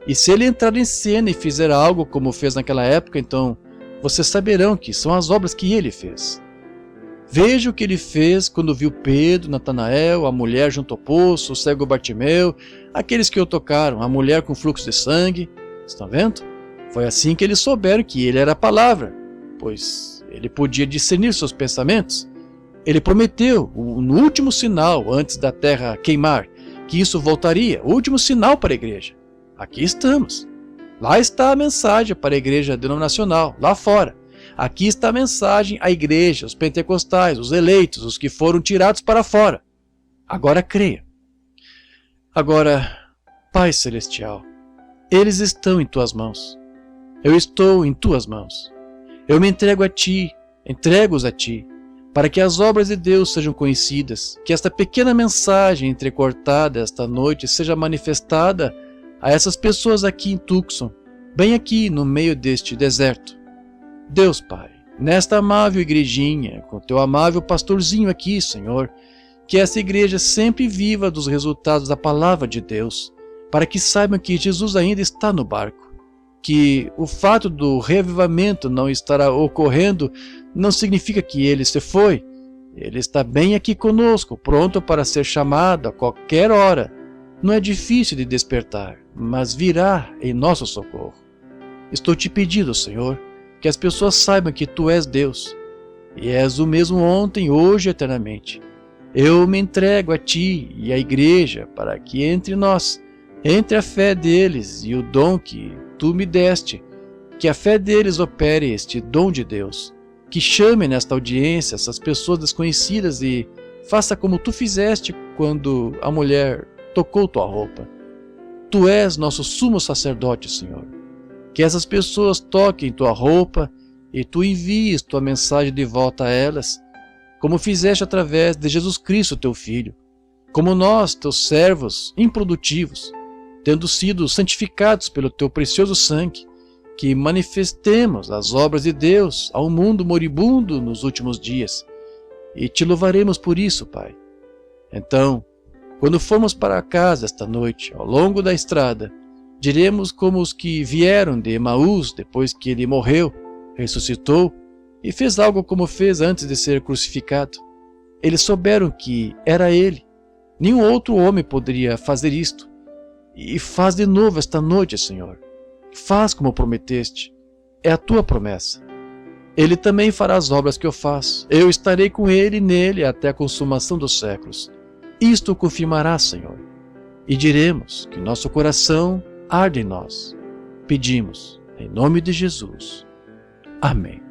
E se ele entrar em cena e fizer algo como fez naquela época, então vocês saberão que são as obras que ele fez. Veja o que ele fez quando viu Pedro, Natanael, a mulher junto ao poço, o cego Bartimeu, aqueles que o tocaram, a mulher com fluxo de sangue. Estão vendo? Foi assim que eles souberam que ele era a palavra, pois ele podia discernir seus pensamentos. Ele prometeu, no último sinal, antes da terra queimar, que isso voltaria, o último sinal para a igreja. Aqui estamos. Lá está a mensagem para a igreja denominacional, lá fora. Aqui está a mensagem à igreja, os pentecostais, os eleitos, os que foram tirados para fora. Agora creia. Agora, Pai Celestial, eles estão em tuas mãos. Eu estou em tuas mãos. Eu me entrego a ti, entrego-os a ti, para que as obras de Deus sejam conhecidas, que esta pequena mensagem entrecortada esta noite seja manifestada a essas pessoas aqui em Tucson, bem aqui no meio deste deserto. Deus Pai, nesta amável igrejinha, com teu amável pastorzinho aqui, Senhor, que essa igreja sempre viva dos resultados da palavra de Deus, para que saibam que Jesus ainda está no barco, que o fato do reavivamento não estará ocorrendo não significa que ele se foi. Ele está bem aqui conosco, pronto para ser chamado a qualquer hora. Não é difícil de despertar, mas virá em nosso socorro. Estou te pedindo, Senhor, que as pessoas saibam que tu és Deus, e és o mesmo ontem, hoje e eternamente. Eu me entrego a ti e à igreja para que entre nós, entre a fé deles e o dom que tu me deste, que a fé deles opere este dom de Deus, que chame nesta audiência essas pessoas desconhecidas e faça como tu fizeste quando a mulher tocou tua roupa. Tu és nosso sumo sacerdote, Senhor. Que essas pessoas toquem tua roupa e tu envies tua mensagem de volta a elas, como fizeste através de Jesus Cristo, teu Filho, como nós, teus servos improdutivos, tendo sido santificados pelo teu precioso sangue, que manifestemos as obras de Deus ao mundo moribundo nos últimos dias, e te louvaremos por isso, Pai. Então, quando formos para casa esta noite, ao longo da estrada, diremos como os que vieram de Emaús depois que ele morreu, ressuscitou e fez algo como fez antes de ser crucificado. Eles souberam que era ele. Nenhum outro homem poderia fazer isto. E faz de novo esta noite, Senhor. Faz como prometeste. É a tua promessa. Ele também fará as obras que eu faço. Eu estarei com ele e nele até a consumação dos séculos. Isto o confirmará, Senhor. E diremos que nosso coração arde em nós. Pedimos, em nome de Jesus. Amém.